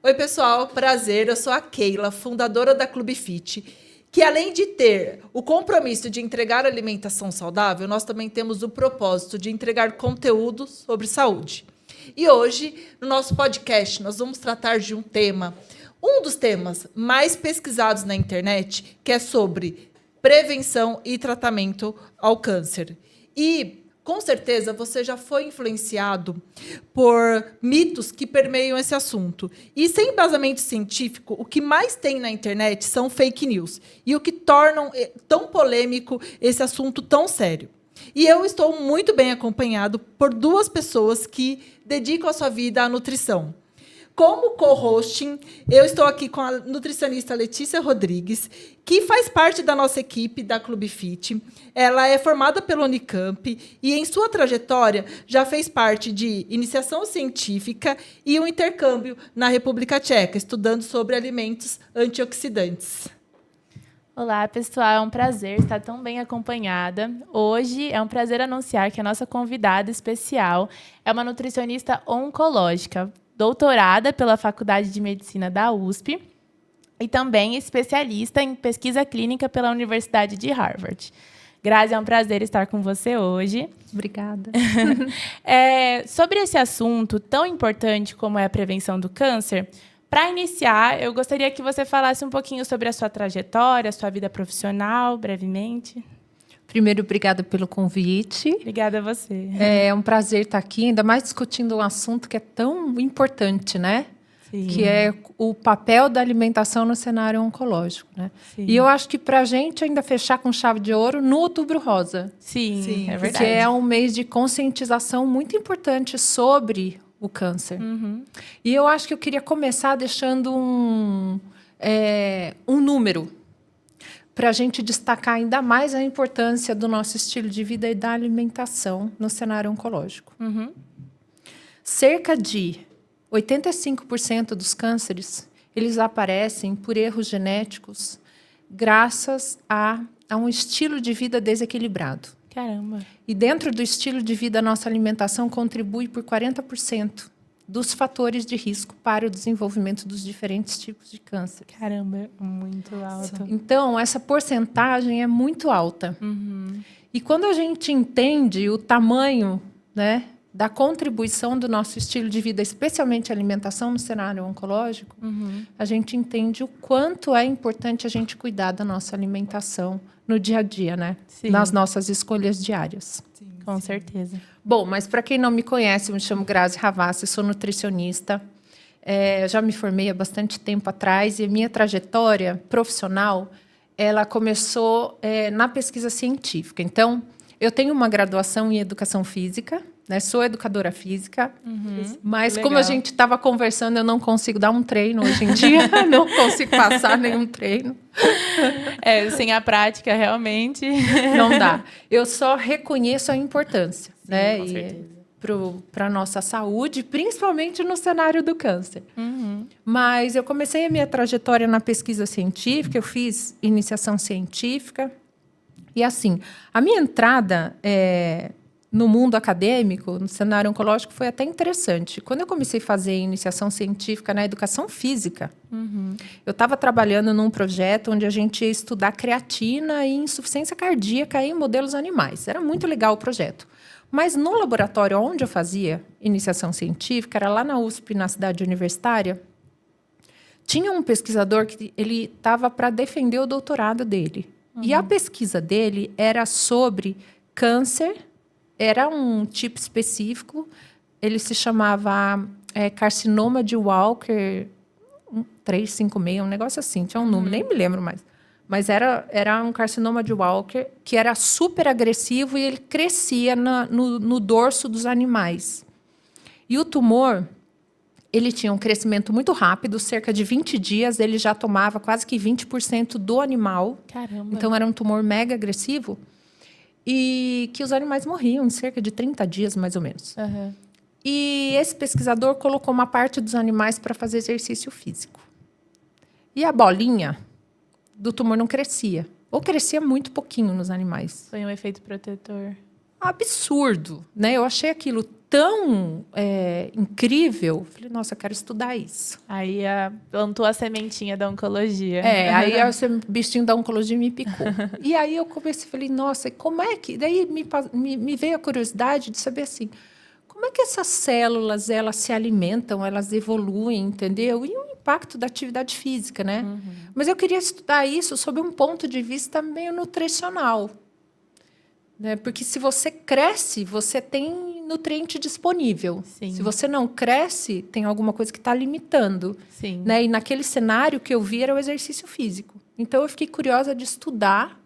Oi, pessoal, prazer. Eu sou a Keila, fundadora da Clube Fit, que além de ter o compromisso de entregar alimentação saudável, nós também temos o propósito de entregar conteúdo sobre saúde. E hoje, no nosso podcast, nós vamos tratar de um dos temas mais pesquisados na internet, que é sobre prevenção e tratamento ao câncer. E com certeza você já foi influenciado por mitos que permeiam esse assunto. E sem embasamento científico, o que mais tem na internet são fake news. E o que tornam tão polêmico esse assunto tão sério. E eu estou muito bem acompanhado por duas pessoas que dedicam a sua vida à nutrição. Como co-hosting, eu estou aqui com a nutricionista Letícia Rodrigues, que faz parte da nossa equipe da Clube Fit. Ela é formada pela Unicamp e, em sua trajetória, já fez parte de iniciação científica e um intercâmbio na República Tcheca, estudando sobre alimentos antioxidantes. Olá, pessoal. É um prazer estar tão bem acompanhada. Hoje é um prazer anunciar que a nossa convidada especial é uma nutricionista oncológica, doutorada pela Faculdade de Medicina da USP e também especialista em pesquisa clínica pela Universidade de Harvard. Grazi, é um prazer estar com você hoje. Obrigada. Sobre esse assunto tão importante como é a prevenção do câncer, para iniciar, eu gostaria que você falasse um pouquinho sobre a sua trajetória, a sua vida profissional, brevemente. Primeiro, obrigada pelo convite. Obrigada a você. É um prazer estar aqui, ainda mais discutindo um assunto que é tão importante, né? Sim. Que é o papel da alimentação no cenário oncológico, né? Sim. E eu acho que para a gente ainda fechar com chave de ouro no Outubro Rosa. Sim, é verdade. Que é um mês de conscientização muito importante sobre o câncer. Uhum. E eu acho que eu queria começar deixando um número para a gente destacar ainda mais a importância do nosso estilo de vida e da alimentação no cenário oncológico. Uhum. Cerca de 85% dos cânceres, eles aparecem por erros genéticos graças a um estilo de vida desequilibrado. Caramba. E dentro do estilo de vida, a nossa alimentação contribui por 40% dos fatores de risco para o desenvolvimento dos diferentes tipos de câncer. Caramba, muito alto. Então, essa porcentagem é muito alta. Uhum. E quando a gente entende o tamanho, né, da contribuição do nosso estilo de vida, especialmente a alimentação no cenário oncológico, a gente entende o quanto é importante a gente cuidar da nossa alimentação no dia a dia, né? Sim. Nas nossas escolhas diárias. Sim, com certeza. Bom, mas para quem não me conhece, eu me chamo Grazi Ravassi, sou nutricionista. Já me formei há bastante tempo atrás e a minha trajetória profissional ela começou na pesquisa científica. Então, eu tenho uma graduação em educação física, né? Sou educadora física, mas Legal. como a gente estava conversando, eu não consigo dar um treino hoje em dia, não consigo passar nenhum treino. Sem a prática, realmente. Não dá. Eu só reconheço a importância, Sim, né? com certeza. Para a nossa saúde, principalmente no cenário do câncer. Mas eu comecei a minha trajetória na pesquisa científica, eu fiz iniciação científica. E assim, a minha entrada no mundo acadêmico, no cenário oncológico, foi até interessante. Quando eu comecei a fazer iniciação científica na educação física, eu estava trabalhando num projeto onde a gente ia estudar creatina e insuficiência cardíaca em modelos animais. Era muito legal o projeto. Mas no laboratório onde eu fazia iniciação científica, era lá na USP, na cidade universitária, tinha um pesquisador que ele estava para defender o doutorado dele. E a pesquisa dele era sobre câncer, era um tipo específico, ele se chamava carcinoma de Walker 356, um negócio assim, tinha um número, nem me lembro mais. Mas era um carcinoma de Walker que era super agressivo e ele crescia no dorso dos animais. E o tumor, ele tinha um crescimento muito rápido, cerca de 20 dias, ele já tomava quase que 20% do animal. Caramba. Então, era um tumor mega agressivo. E que os animais morriam em cerca de 30 dias, mais ou menos. Uhum. E esse pesquisador colocou uma parte dos animais para fazer exercício físico. E a bolinha do tumor não crescia. Ou crescia muito pouquinho nos animais. Foi um efeito protetor. absurdo, né? Eu achei aquilo tão incrível. Falei, nossa, eu quero estudar isso. Aí plantou a sementinha da oncologia. Aí o bichinho da oncologia me picou. E aí eu comecei, falei, nossa, como é que... Daí me veio a curiosidade de saber assim, como é que essas células, elas se alimentam, elas evoluem, entendeu? E o impacto da atividade física, né? Mas eu queria estudar isso sob um ponto de vista meio nutricional. Né? Porque se você cresce, você tem nutriente disponível. Sim. Se você não cresce, tem alguma coisa que está limitando. Sim. Né? E naquele cenário que eu vi era o exercício físico. Então, eu fiquei curiosa de estudar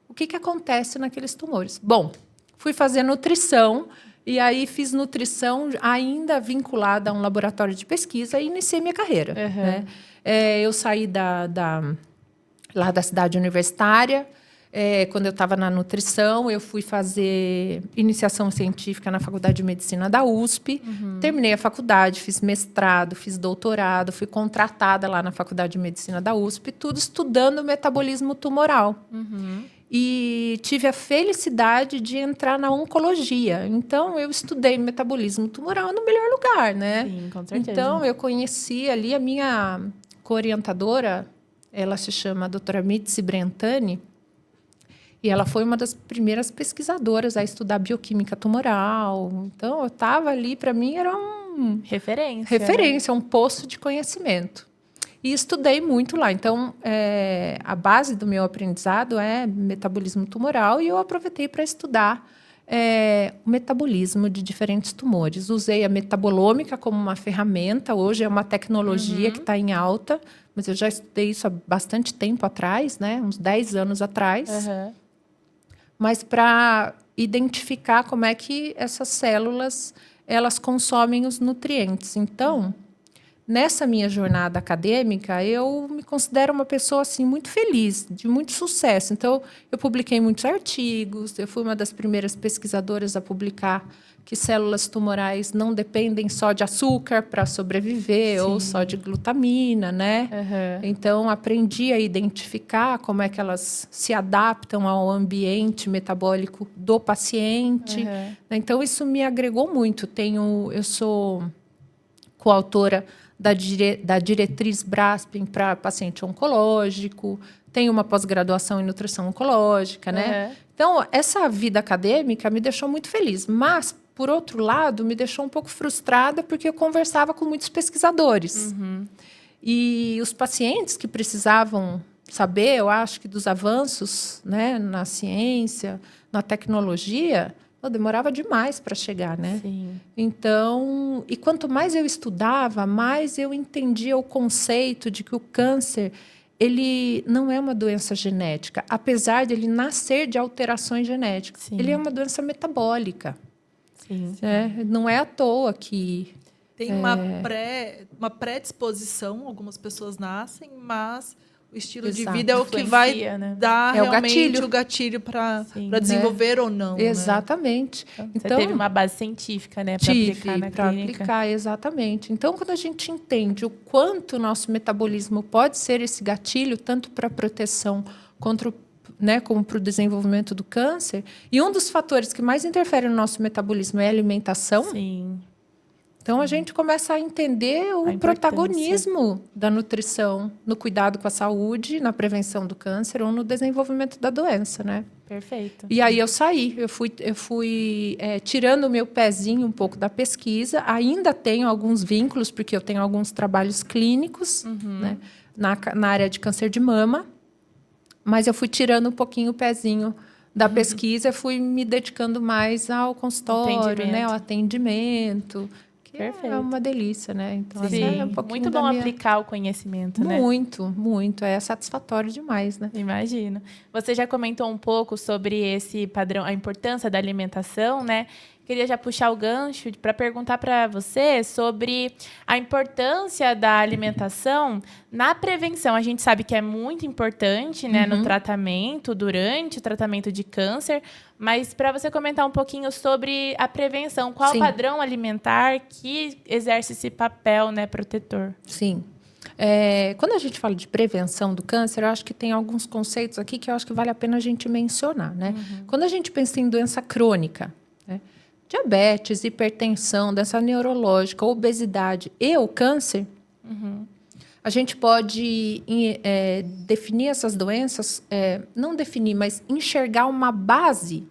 o que acontece naqueles tumores. Bom, fui fazer nutrição, e aí fiz nutrição ainda vinculada a um laboratório de pesquisa e iniciei minha carreira. Né? Eu saí lá da cidade universitária. Quando eu estava na nutrição, eu fui fazer iniciação científica na Faculdade de Medicina da USP. Terminei a faculdade, fiz mestrado, fiz doutorado, fui contratada lá na Faculdade de Medicina da USP, tudo estudando metabolismo tumoral. E tive a felicidade de entrar na oncologia. Então, eu estudei metabolismo tumoral no melhor lugar, né? Sim, com certeza. Então, eu conheci ali a minha co-orientadora, ela se chama a doutora Mitzi Brentani, e ela foi uma das primeiras pesquisadoras a estudar bioquímica tumoral. Então, eu estava ali, para mim, era referência, um poço de conhecimento. E estudei muito lá. Então, a base do meu aprendizado é metabolismo tumoral, e eu aproveitei para estudar o metabolismo de diferentes tumores. Usei a metabolômica como uma ferramenta. Hoje é uma tecnologia que está em alta, mas eu já estudei isso há bastante tempo atrás, né? Uns 10 anos atrás. Mas para identificar como é que essas células elas consomem os nutrientes. Então, nessa minha jornada acadêmica, eu me considero uma pessoa assim, muito feliz, de muito sucesso. Então, eu publiquei muitos artigos, eu fui uma das primeiras pesquisadoras a publicar que células tumorais não dependem só de açúcar para sobreviver, ou só de glutamina, né? Então, aprendi a identificar como é que elas se adaptam ao ambiente metabólico do paciente. Então, isso me agregou muito. Eu sou coautora da diretriz Braspin para paciente oncológico, tenho uma pós-graduação em nutrição oncológica, né? Então, essa vida acadêmica me deixou muito feliz, mas, por outro lado, me deixou um pouco frustrada, porque eu conversava com muitos pesquisadores. E os pacientes que precisavam saber, eu acho que dos avanços, né, na ciência, na tecnologia, demorava demais para chegar, né? Sim. Então, e quanto mais eu estudava, mais eu entendia o conceito de que o câncer, ele não é uma doença genética, apesar de ele nascer de alterações genéticas. Ele é uma doença metabólica. Não é à toa que... Tem uma predisposição, algumas pessoas nascem, mas o estilo de vida é o que vai dar realmente o gatilho para desenvolver ou não. Exatamente. Né? Então, você teve uma base científica, né, para aplicar na clínica. Exatamente. Então, quando a gente entende o quanto o nosso metabolismo pode ser esse gatilho, tanto para a proteção como para o desenvolvimento do câncer, e um dos fatores que mais interfere no nosso metabolismo é a alimentação. Então, a gente começa a entender o protagonismo da nutrição no cuidado com a saúde, na prevenção do câncer ou no desenvolvimento da doença, né? Perfeito. E aí eu saí, eu fui tirando o meu pezinho um pouco da pesquisa. Ainda tenho alguns vínculos, porque eu tenho alguns trabalhos clínicos, né, na área de câncer de mama, mas eu fui tirando um pouquinho o pezinho da pesquisa, fui me dedicando mais ao consultório, né, ao atendimento. É uma delícia, né? Então, é um pouquinho muito bom aplicar o conhecimento, né? Muito. É satisfatório demais, né? Imagino. Você já comentou um pouco sobre esse padrão, a importância da alimentação, né? Queria já puxar o gancho para perguntar para você sobre a importância da alimentação na prevenção. A gente sabe que é muito importante, né, no tratamento, durante o tratamento de câncer, mas para você comentar um pouquinho sobre a prevenção, qual o padrão alimentar que exerce esse papel, né, protetor? Sim. Quando a gente fala de prevenção do câncer, eu acho que tem alguns conceitos aqui que eu acho que vale a pena a gente mencionar, né? Quando a gente pensa em doença crônica, né? Diabetes, hipertensão, doença neurológica, obesidade e o câncer, a gente pode definir essas doenças, não definir, mas enxergar uma base,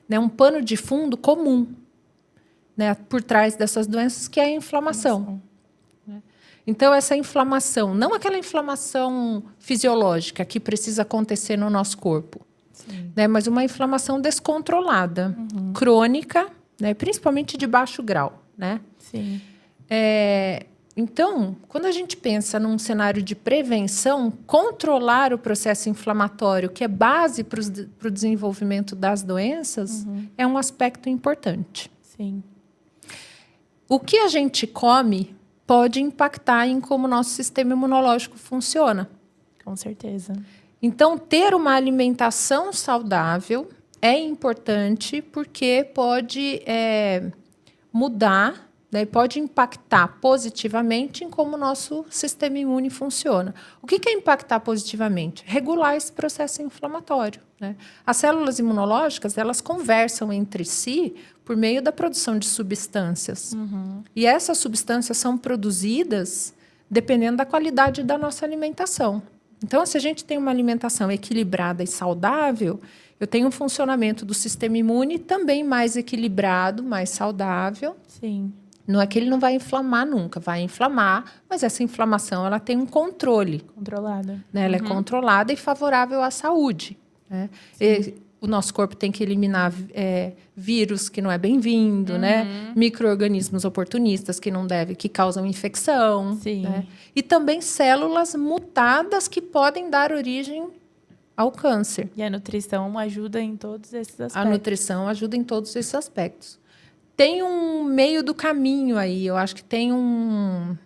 né? Um pano de fundo comum, né? Por trás dessas doenças, que é a inflamação. Então, essa inflamação, não aquela inflamação fisiológica que precisa acontecer no nosso corpo, né? Mas uma inflamação descontrolada, crônica, né? Principalmente de baixo grau, né? Sim. Então, quando a gente pensa num cenário de prevenção, controlar o processo inflamatório, que é base para o desenvolvimento das doenças, é um aspecto importante. Sim. O que a gente come pode impactar em como o nosso sistema imunológico funciona. Com certeza. Então, ter uma alimentação saudável é importante porque pode mudar, né, pode impactar positivamente em como o nosso sistema imune funciona. O que é impactar positivamente? Regular esse processo inflamatório, né? As células imunológicas, elas conversam entre si por meio da produção de substâncias. E essas substâncias são produzidas dependendo da qualidade da nossa alimentação. Então, se a gente tem uma alimentação equilibrada e saudável, eu tenho um funcionamento do sistema imune também mais equilibrado, mais saudável. Sim. Não é que ele não vai inflamar nunca, vai inflamar, mas essa inflamação ela tem um controle. Controlada. Né? Ela é controlada e favorável à saúde. Né? O nosso corpo tem que eliminar vírus que não é bem-vindo, né? Micro-organismos oportunistas que causam infecção. Sim. Né? E também células mutadas que podem dar origem ao câncer. E a nutrição ajuda em todos esses aspectos. A nutrição ajuda em todos esses aspectos. Tem um meio do caminho aí, eu acho que tem um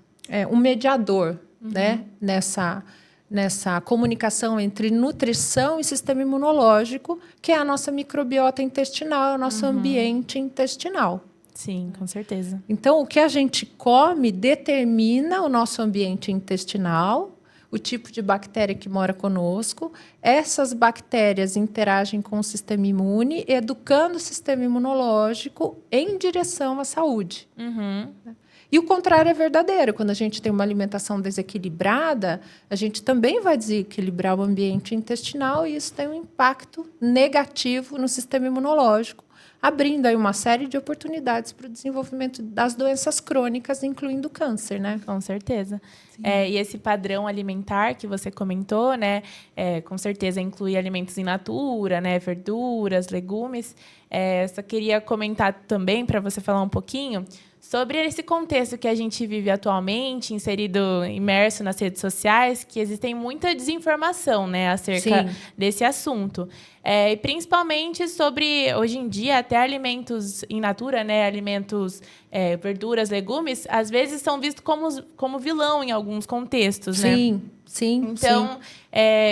mediador, né? Nessa comunicação entre nutrição e sistema imunológico, que é a nossa microbiota intestinal, o nosso ambiente intestinal. Sim, com certeza. Então, o que a gente come determina o nosso ambiente intestinal, o tipo de bactéria que mora conosco. Essas bactérias interagem com o sistema imune, educando o sistema imunológico em direção à saúde. E o contrário é verdadeiro. Quando a gente tem uma alimentação desequilibrada, a gente também vai desequilibrar o ambiente intestinal e isso tem um impacto negativo no sistema imunológico, abrindo aí uma série de oportunidades para o desenvolvimento das doenças crônicas, incluindo o câncer, né? Com certeza. E esse padrão alimentar que você comentou, né? Com certeza inclui alimentos in natura, né? Verduras, legumes. Só queria comentar também, para você falar um pouquinho, sobre esse contexto que a gente vive atualmente, imerso nas redes sociais, que existem muita desinformação, né, acerca desse assunto. E principalmente sobre, hoje em dia, até alimentos in natura, né, alimentos, verduras, legumes, às vezes são vistos como vilão em alguns contextos, né? Sim. Então,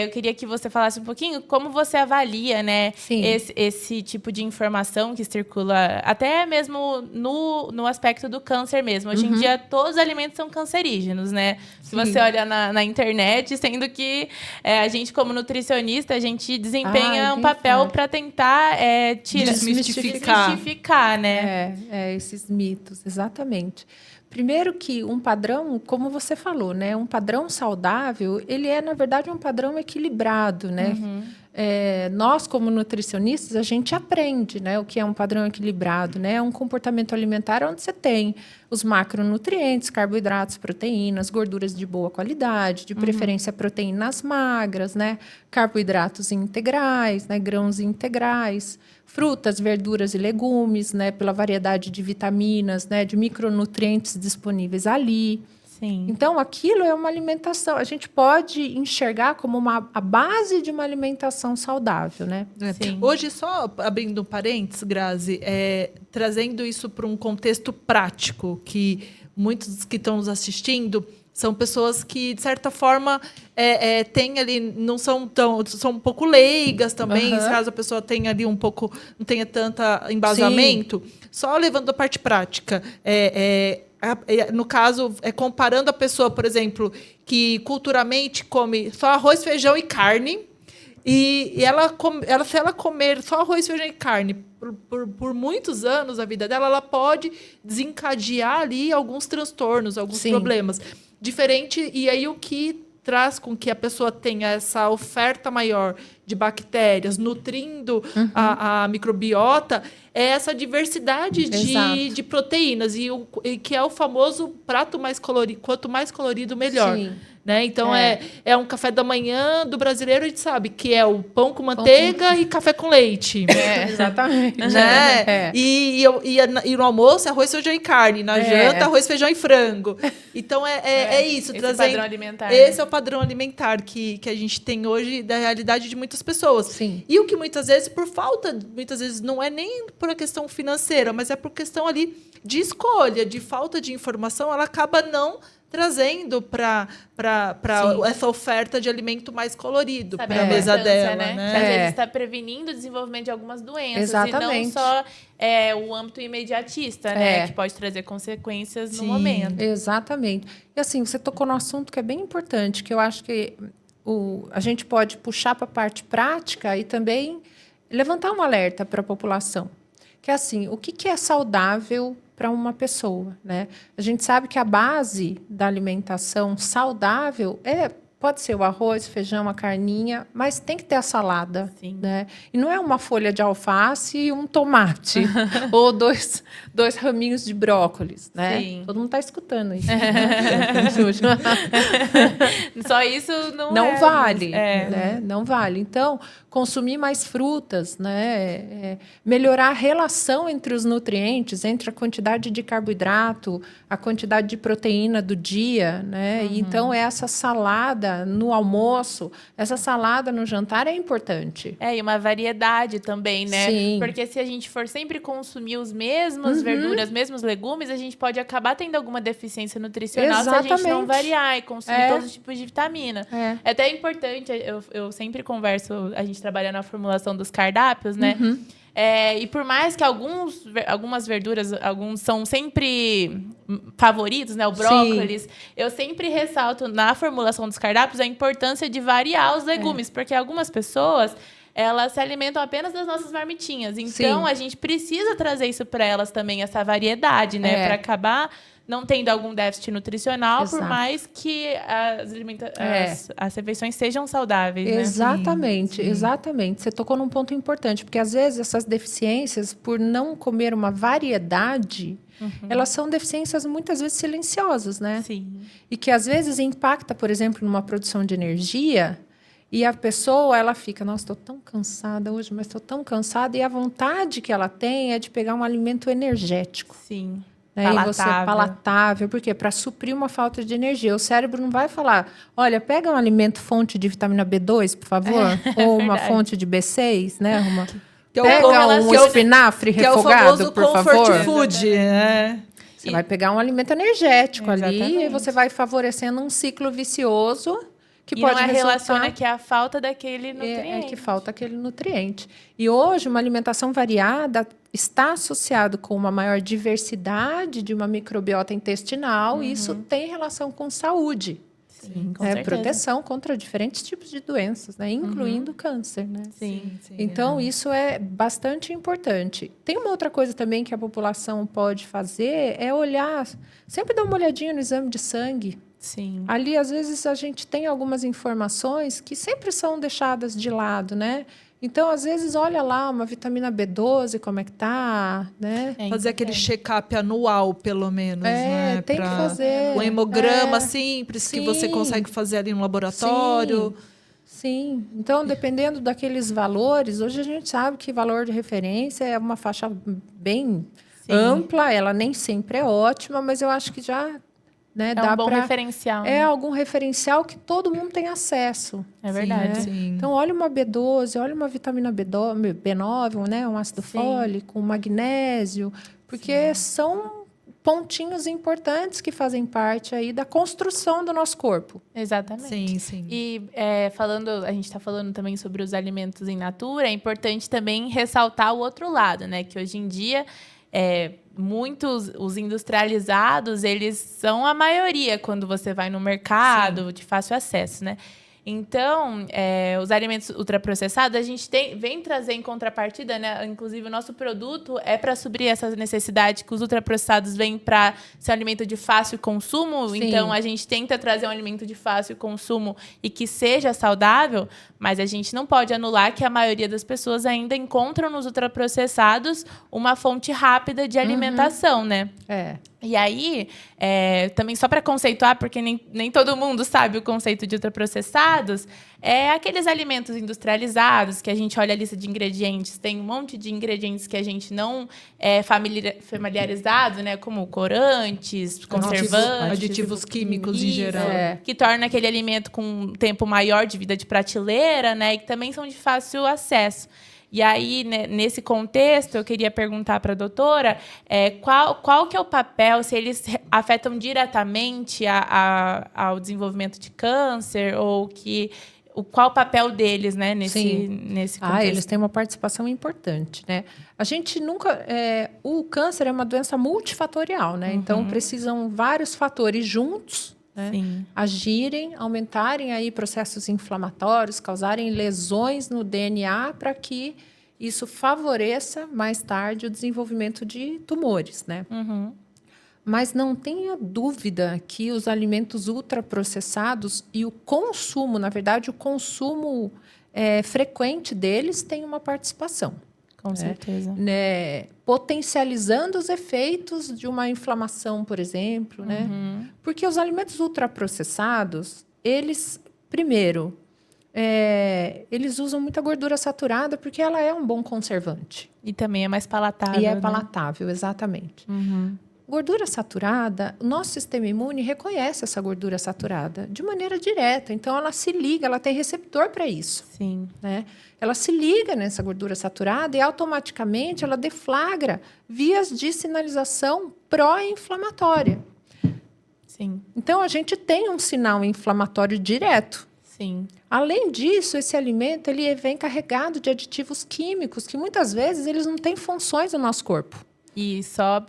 eu queria que você falasse um pouquinho como você avalia, né, esse tipo de informação que circula, até mesmo no aspecto do câncer mesmo. Hoje em dia, todos os alimentos são cancerígenos, né? Se você olha na internet, sendo que a gente, como nutricionista, a gente desempenha um papel para tentar desmistificar, né? Esses mitos, exatamente. Primeiro que um padrão, como você falou, né, um padrão saudável, ele é, na verdade, um padrão equilibrado, né? Nós, como nutricionistas, a gente aprende, né, o que é um padrão equilibrado, né? É um comportamento alimentar onde você tem os macronutrientes, carboidratos, proteínas, gorduras de boa qualidade, de preferência proteínas magras, né? Carboidratos integrais, né? Grãos integrais, frutas, verduras e legumes, né? Pela variedade de vitaminas, né? De micronutrientes disponíveis ali. Sim. Então, aquilo é uma alimentação. A gente pode enxergar como a base de uma alimentação saudável, né? Sim. Hoje, só abrindo um parênteses, Grazi, trazendo isso para um contexto prático, que muitos que estão nos assistindo são pessoas que, de certa forma, têm ali, não são são um pouco leigas também, caso a pessoa tenha ali um pouco, não tenha tanto embasamento. Só levando a parte prática, No caso, comparando a pessoa, por exemplo, que culturalmente come só arroz, feijão e carne, e se ela comer só arroz, feijão e carne por muitos anos da vida dela, ela pode desencadear ali alguns transtornos, alguns problemas. Diferente, e aí o que traz com que a pessoa tenha essa oferta maior de bactérias, nutrindo a microbiota, é essa diversidade de proteínas, e que é o famoso prato mais colorido. Quanto mais colorido, melhor. Sim. Né? Então, é um café da manhã do brasileiro, a gente sabe que é o pão com manteiga e café com leite. Exatamente. Né? E no almoço, arroz, feijão e carne. Na janta, arroz, feijão e frango. Então, é isso. Esse padrão alimentar. Esse é o padrão alimentar que a gente tem hoje da realidade de muitas pessoas. Sim. E o que muitas vezes, muitas vezes não é nem por a questão financeira, mas é por questão ali de escolha, de falta de informação, ela acaba não trazendo para essa oferta de alimento mais colorido para a mesa dela. Né? Às vezes está prevenindo o desenvolvimento de algumas doenças. Exatamente. E não só o âmbito imediatista, né? Que pode trazer consequências no momento. Exatamente. E assim, você tocou no assunto que é bem importante, que eu acho que a gente pode puxar para a parte prática e também levantar um alerta para a população. Que é assim, o que é saudável para uma pessoa, né? A gente sabe que a base da alimentação saudável pode ser o arroz, feijão, a carninha, mas tem que ter a salada, né? E não é uma folha de alface e um tomate ou dois raminhos de brócolis, né? Sim. Todo mundo está escutando isso. Só isso não vale, né? Não vale. Então, consumir mais frutas, né? Melhorar a relação entre os nutrientes, entre a quantidade de carboidrato, a quantidade de proteína do dia, né? E então, essa salada no almoço, essa salada no jantar é importante. E uma variedade também, né? Sim. Porque se a gente for sempre consumir os mesmos verduras, mesmos legumes, a gente pode acabar tendo alguma deficiência nutricional. Exatamente. Se a gente não variar e consumir todos os tipos de vitamina. É até importante, eu sempre converso, a gente trabalha na formulação dos cardápios, né? E por mais que algumas verduras, alguns são sempre favoritos, né? O brócolis. Eu sempre ressalto na formulação dos cardápios a importância de variar os legumes, porque algumas pessoas elas se alimentam apenas das nossas marmitinhas. Então, a gente precisa trazer isso para elas também, essa variedade, né? Para acabar não tendo algum déficit nutricional, por mais que as refeições sejam saudáveis. Exatamente, né? Exatamente. Você tocou num ponto importante, porque às vezes essas deficiências, por não comer uma variedade, elas são deficiências muitas vezes silenciosas, né? Sim. E que às vezes impacta, por exemplo, numa produção de energia. E a pessoa, ela fica, nossa, estou tão cansada hoje, mas estou tão cansada. E a vontade que ela tem é de pegar um alimento energético. Sim. Palatável. Por quê? Para suprir uma falta de energia. O cérebro não vai falar, olha, pega um alimento fonte de vitamina B2, por favor, ou uma fonte de B6, né? Pega um espinafre refogado, por favor. Que é o famoso comfort food, né? Você vai pegar um alimento energético ali e você vai favorecendo um ciclo vicioso que pode relaciona que é a falta daquele nutriente. Que falta aquele nutriente. E hoje, uma alimentação variada está associado com uma maior diversidade de uma microbiota intestinal e isso tem relação com saúde. Sim, com certeza. Proteção contra diferentes tipos de doenças, né? Incluindo câncer. Né? Sim. Então, isso é bastante importante. Tem uma outra coisa também que a população pode fazer, é olhar, sempre dar uma olhadinha no exame de sangue. Sim. Ali, às vezes, a gente tem algumas informações que sempre são deixadas de lado, né? Então, às vezes, olha lá uma vitamina B12, como é que tá, né? Fazer aquele check-up anual, pelo menos, né? Tem que fazer. Um hemograma simples que você consegue fazer ali no laboratório. Sim. Então, dependendo daqueles valores, hoje a gente sabe que valor de referência é uma faixa bem ampla, ela nem sempre é ótima, mas eu acho que já... Né, é um bom referencial. É algum referencial que todo mundo tem acesso. É verdade. Sim. Então, olha uma B12, olha uma vitamina B9, né, um ácido fólico, um magnésio, porque são pontinhos importantes que fazem parte aí da construção do nosso corpo. Exatamente. Sim. E a gente está falando também sobre os alimentos in natura, é importante também ressaltar o outro lado, né? Que hoje em dia... os industrializados, eles são a maioria quando você vai no mercado, de fácil acesso, né? Então, os alimentos ultraprocessados, a gente vem trazer em contrapartida, né? Inclusive, o nosso produto é para suprir essa necessidade que os ultraprocessados vêm para ser um alimento de fácil consumo. Sim. Então, a gente tenta trazer um alimento de fácil consumo e que seja saudável, mas a gente não pode anular que a maioria das pessoas ainda encontram nos ultraprocessados uma fonte rápida de alimentação, né? E aí, também só para conceituar, porque nem todo mundo sabe o conceito de ultraprocessados, aqueles alimentos industrializados, que a gente olha a lista de ingredientes, tem um monte de ingredientes que a gente não é familiarizado, né? Como corantes, conservantes. Aditivos químicos em geral. Que torna aquele alimento com um tempo maior de vida de prateleira, né? E que também são de fácil acesso. E aí, né, nesse contexto, eu queria perguntar para a doutora qual que é o papel, se eles afetam diretamente ao desenvolvimento de câncer, ou qual o papel deles, né, nesse contexto? Eles têm uma participação importante, né? A gente nunca... o câncer é uma doença multifatorial, né? Então, precisam vários fatores juntos, né, agirem, aumentarem aí processos inflamatórios, causarem lesões no DNA para que isso favoreça mais tarde o desenvolvimento de tumores, né? Mas não tenha dúvida que os alimentos ultraprocessados e o consumo, na verdade, o consumo frequente deles tem uma participação. Com certeza. Né? Potencializando os efeitos de uma inflamação, por exemplo. Né? Porque os alimentos ultraprocessados, eles, primeiro, eles usam muita gordura saturada porque ela é um bom conservante. E também é mais palatável. E é palatável, exatamente. Gordura saturada, o nosso sistema imune reconhece essa gordura saturada de maneira direta. Então, ela se liga, ela tem receptor para isso. Sim. Né? Ela se liga nessa gordura saturada e, automaticamente, ela deflagra vias de sinalização pró-inflamatória. Sim. Então, a gente tem um sinal inflamatório direto. Sim. Além disso, esse alimento ele vem carregado de aditivos químicos que, muitas vezes, eles não têm funções no nosso corpo. E só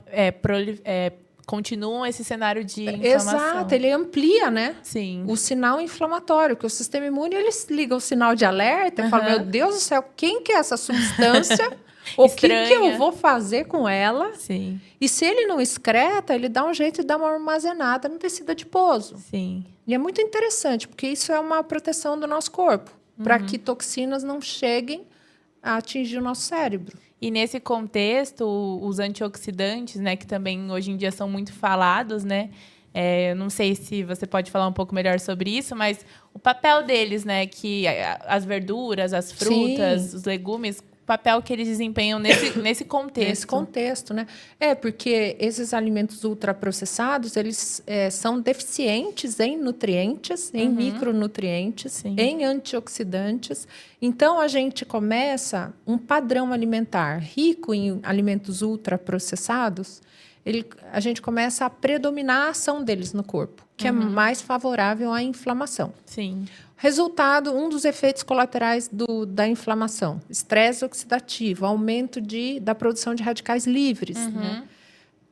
continuam esse cenário de inflamação. Exato, ele amplia, né? Sim. O sinal inflamatório, que o sistema imune ele liga o sinal de alerta e fala, meu Deus do céu, quem que é essa substância? O que eu vou fazer com ela? Sim. E se ele não excreta, ele dá um jeito de dar uma armazenada no tecido adiposo. Sim. E é muito interessante, porque isso é uma proteção do nosso corpo, para que toxinas não cheguem a atingir o nosso cérebro. E nesse contexto, os antioxidantes, né, que também hoje em dia são muito falados, né? Eu não sei se você pode falar um pouco melhor sobre isso, mas o papel deles, né, que as verduras, as frutas, os legumes, o papel que eles desempenham nesse contexto. Nesse contexto, né? Porque esses alimentos ultraprocessados, eles são deficientes em nutrientes, em micronutrientes, em antioxidantes. Então, a gente começa um padrão alimentar rico em alimentos ultraprocessados, a gente começa a predominar a ação deles no corpo, que é mais favorável à inflamação. Sim. Resultado, um dos efeitos colaterais da inflamação, estresse oxidativo, aumento da produção de radicais livres, né?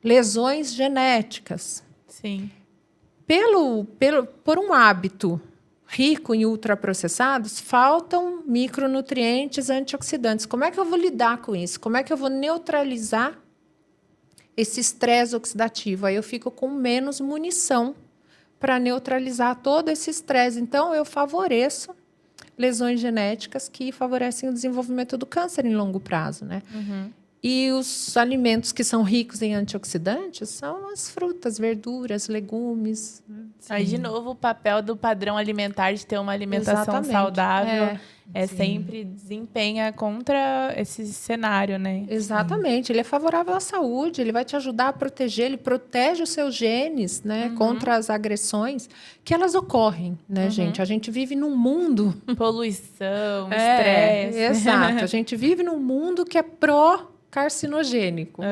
Lesões genéticas. Sim. Por um hábito rico em ultraprocessados, faltam micronutrientes antioxidantes. Como é que eu vou lidar com isso? Como é que eu vou neutralizar esse estresse oxidativo? Aí eu fico com menos munição para neutralizar todo esse estresse. Então, eu favoreço lesões genéticas que favorecem o desenvolvimento do câncer em longo prazo, né? E os alimentos que são ricos em antioxidantes são as frutas, verduras, legumes. Aí, de novo, o papel do padrão alimentar de ter uma alimentação saudável sempre desempenha contra esse cenário, né? Exatamente. Ele é favorável à saúde, ele vai te ajudar a proteger, ele protege os seus genes, né, contra as agressões que elas ocorrem, né, gente? A gente vive num mundo... Poluição, estresse. Exato. A gente vive num mundo que é pró-carcinogênico.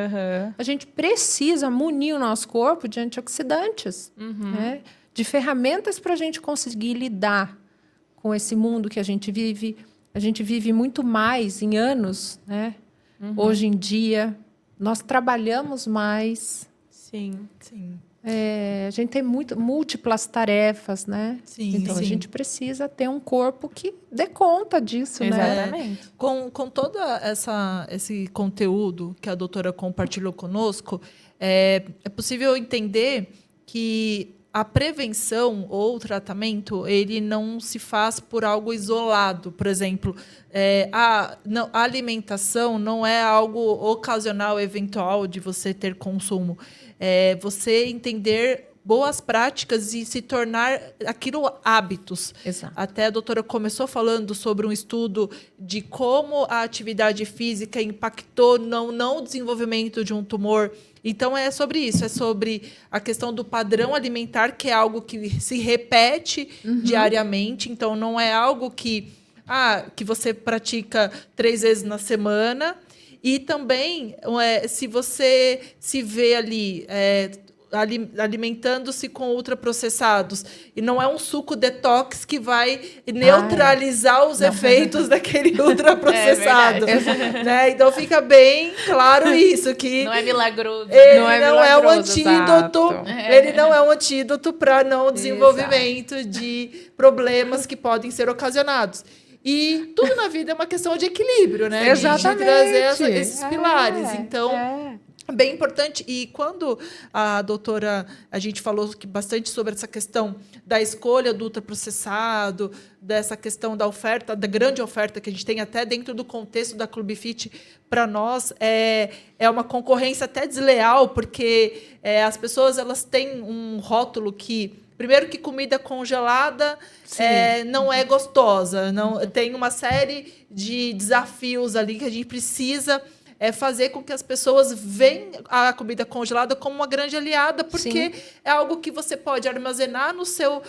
A gente precisa munir o nosso corpo de antioxidantes, né? De ferramentas para a gente conseguir lidar com esse mundo que a gente vive. A gente vive muito mais em anos, né? Hoje em dia, nós trabalhamos mais. Sim. Sim. A gente tem múltiplas tarefas, né? Sim, então, sim. a gente precisa ter um corpo que dê conta disso, né? Exatamente. Com todo esse conteúdo que a doutora compartilhou conosco, é possível entender que a prevenção ou o tratamento, ele não se faz por algo isolado. Por exemplo, a alimentação não é algo ocasional, eventual, de você ter consumo. É você entender boas práticas e se tornar aquilo hábitos. Exato. Até a doutora começou falando sobre um estudo de como a atividade física impactou no desenvolvimento de um tumor. Então, é sobre isso, é sobre a questão do padrão alimentar, que é algo que se repete diariamente. Então, não é algo que você pratica 3 vezes na semana. E também, se você se vê ali alimentando-se com ultraprocessados, e não é um suco detox que vai neutralizar os efeitos daquele ultraprocessado. Né? Então, fica bem claro isso, que não é milagroso. Ele não é um antídoto. exato. Ele não é um antídoto para não desenvolvimento de problemas que podem ser ocasionados. E tudo na vida é uma questão de equilíbrio, né? Exatamente. De trazer esses pilares. Então, É. bem importante. E quando a gente falou bastante sobre essa questão da escolha do ultraprocessado, dessa questão da oferta, da grande oferta que a gente tem até dentro do contexto da Clube Fit, para nós é uma concorrência até desleal, porque as pessoas elas têm um rótulo que... Primeiro que comida congelada não é gostosa. Não, tem uma série de desafios ali que a gente precisa fazer com que as pessoas vejam a comida congelada como uma grande aliada, porque é algo que você pode armazenar no seu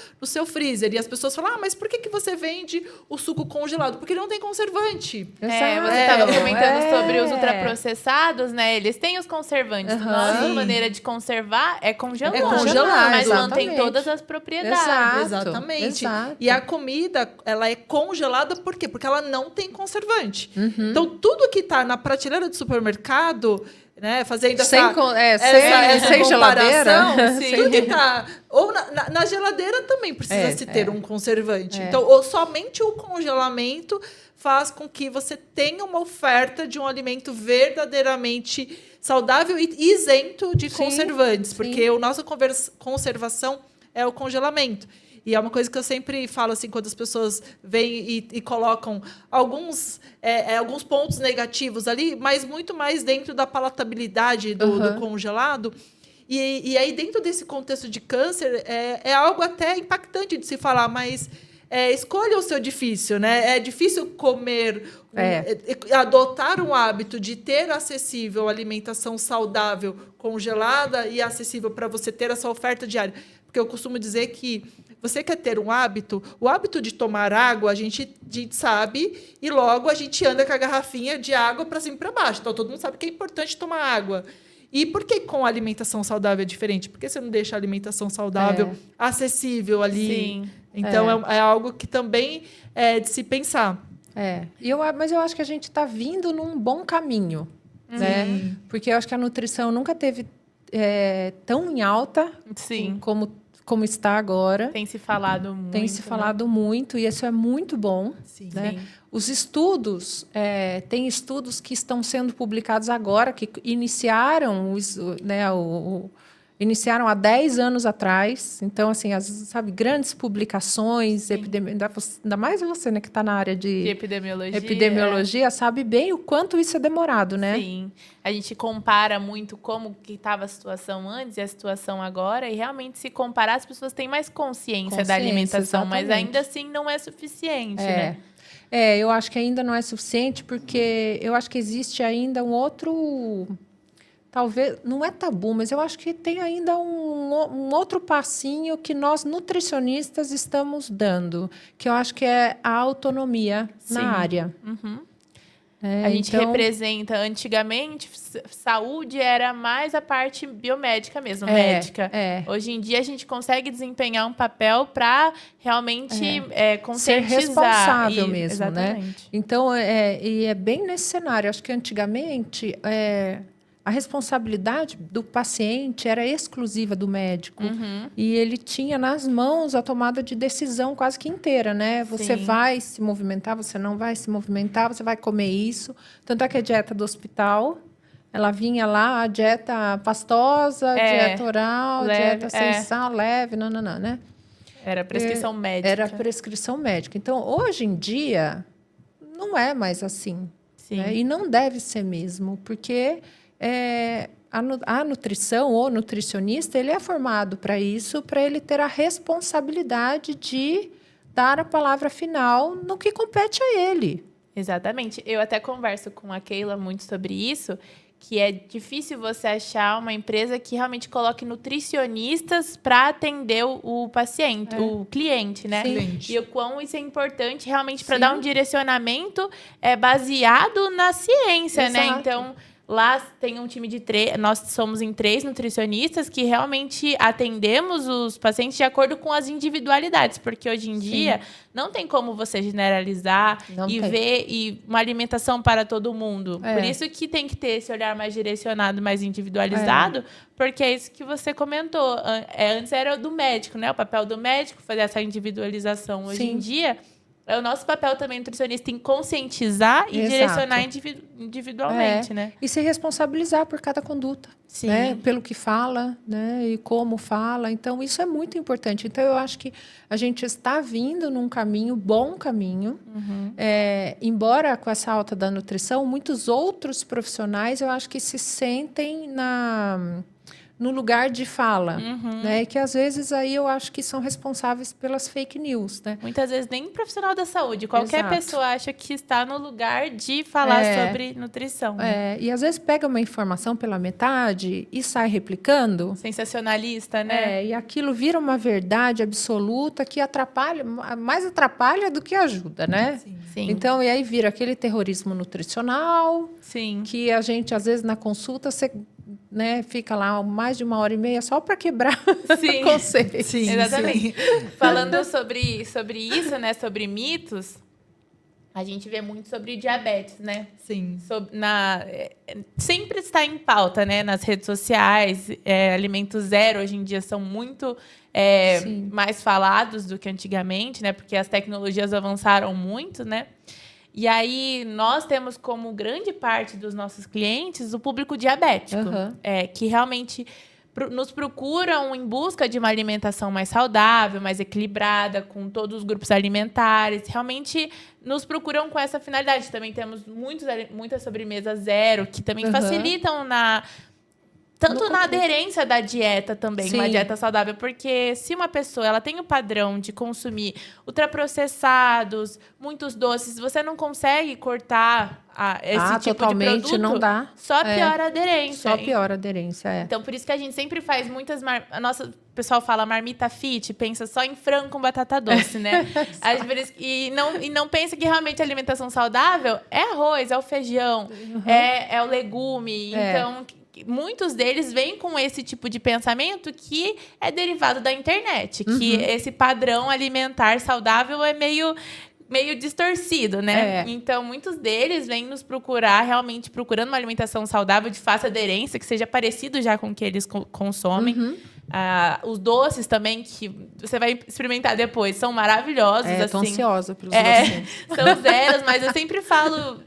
freezer. E as pessoas falam, mas por que você vende o suco congelado? Porque ele não tem conservante. Você estava comentando sobre os ultraprocessados, né? Eles têm os conservantes. Nossa maneira de conservar é congelando. É congelado, mas exatamente. mantém todas as propriedades. Exatamente. Exato. E a comida, ela é congelada por quê? Porque ela não tem conservante. Então, tudo que está na prateleira do supermercado, né, fazendo essa sem geladeira, tudo que tá, ou na geladeira também precisa se ter um conservante. Então, somente o congelamento faz com que você tenha uma oferta de um alimento verdadeiramente saudável e isento de conservantes, porque a nossa conservação é o congelamento. E é uma coisa que eu sempre falo, assim, quando as pessoas vêm e colocam alguns pontos negativos ali, mas muito mais dentro da palatabilidade do congelado. E aí, dentro desse contexto de câncer, é algo até impactante de se falar, mas escolha o seu difícil, né? É difícil comer, adotar um hábito de ter acessível alimentação saudável, congelada e acessível para você ter essa oferta diária. Porque eu costumo dizer que você quer ter um hábito, o hábito de tomar água, a gente sabe, e logo a gente anda com a garrafinha de água para cima e para baixo. Então, todo mundo sabe que é importante tomar água. E por que com a alimentação saudável é diferente? Por que você não deixa a alimentação saudável acessível ali? Sim. Então, é algo que também é de se pensar. Mas eu acho que a gente está vindo num bom caminho. Né? Porque eu acho que a nutrição nunca teve tão em alta como está agora. Tem se falado muito. Tem se falado muito, e isso é muito bom. Sim. Né? Os estudos, tem estudos que estão sendo publicados agora, que iniciaram, iniciaram há 10 anos atrás. Então, assim, grandes publicações, ainda mais você, né, que está na área de epidemiologia, sabe bem o quanto isso é demorado, né? Sim. A gente compara muito como que estava a situação antes e a situação agora, e realmente, se comparar, as pessoas têm mais consciência da alimentação, exatamente. mas ainda assim não é suficiente, né? Eu acho que ainda não é suficiente, porque eu acho que existe ainda um outro... Talvez, não é tabu, mas eu acho que tem ainda um outro passinho que nós, nutricionistas, estamos dando, que eu acho que é a autonomia na área. A gente representa, antigamente, saúde era mais a parte biomédica mesmo, médica. Hoje em dia, a gente consegue desempenhar um papel para realmente conscientizar. Ser responsável mesmo, exatamente. né? Então, e é bem nesse cenário. Acho que antigamente... a responsabilidade do paciente era exclusiva do médico. E ele tinha nas mãos a tomada de decisão quase que inteira, né? Você vai se movimentar, você não vai se movimentar, você vai comer isso. Tanto é que a dieta do hospital, ela vinha lá, a dieta pastosa, dieta oral, leve, dieta sem sal, leve, nananã, né? Era prescrição médica. Era prescrição médica. Então, hoje em dia, não é mais assim. Sim. Né? E não deve ser mesmo, porque a nutrição ou nutricionista, ele é formado para isso, para ele ter a responsabilidade de dar a palavra final no que compete a ele. Exatamente. Eu até converso com a Keila muito sobre isso, que é difícil você achar uma empresa que realmente coloque nutricionistas para atender o paciente, o cliente, né? Sim. E o quão isso é importante realmente para dar um direcionamento baseado na ciência, né? Exato. Então, lá tem um time de nós somos em 3 nutricionistas que realmente atendemos os pacientes de acordo com as individualidades, porque hoje em dia não tem como você generalizar ver uma alimentação para todo mundo. Por isso que tem que ter esse olhar mais direcionado, mais individualizado, porque é isso que você comentou. Antes era do médico, né? O papel do médico fazer essa individualização. Hoje em dia é o nosso papel também, nutricionista, em conscientizar e direcionar individualmente, né? E se responsabilizar por cada conduta. Sim. Né? Pelo que fala, né? E como fala. Então, isso é muito importante. Então, eu acho que a gente está vindo num bom caminho. Embora com essa alta da nutrição, muitos outros profissionais, eu acho que se sentem no lugar de fala, né? Que às vezes aí eu acho que são responsáveis pelas fake news, né? Muitas vezes nem profissional da saúde, qualquer pessoa acha que está no lugar de falar sobre nutrição. Né? E às vezes pega uma informação pela metade e sai replicando. Sensacionalista, né? E aquilo vira uma verdade absoluta que mais atrapalha do que ajuda, né? Sim. Então, e aí vira aquele terrorismo nutricional, que a gente às vezes na consulta você fica lá mais de 1h30 só para quebrar conceitos. Sim, exatamente. Falando sobre isso, né? Sobre mitos, a gente vê muito sobre diabetes, né? Sim. Sempre está em pauta, né? Nas redes sociais. Alimentos zero hoje em dia são muito mais falados do que antigamente, né? Porque as tecnologias avançaram muito, né? E aí, nós temos como grande parte dos nossos clientes o público diabético, que realmente nos procuram em busca de uma alimentação mais saudável, mais equilibrada, com todos os grupos alimentares. Realmente nos procuram com essa finalidade. Também temos muitas sobremesas zero, que também facilitam tanto na aderência da dieta também, uma dieta saudável, porque se uma pessoa ela tem o padrão de consumir ultraprocessados, muitos doces, você não consegue cortar esse tipo de produto, não dá. Só piora a aderência. Só piora a aderência, Então, por isso que a gente sempre faz muitas... o pessoal fala marmita fit, pensa só em frango com batata doce, né? e não pensa que realmente a alimentação saudável é arroz, é o feijão, é o legume. Então... muitos deles vêm com esse tipo de pensamento que é derivado da internet, que esse padrão alimentar saudável é meio distorcido, né? Então, muitos deles vêm nos procurar, realmente procurando uma alimentação saudável de fácil aderência, que seja parecido já com o que eles consomem. Os doces também, que você vai experimentar depois, são maravilhosos. Estou ansiosa pelos doces. São zeros, mas eu sempre falo...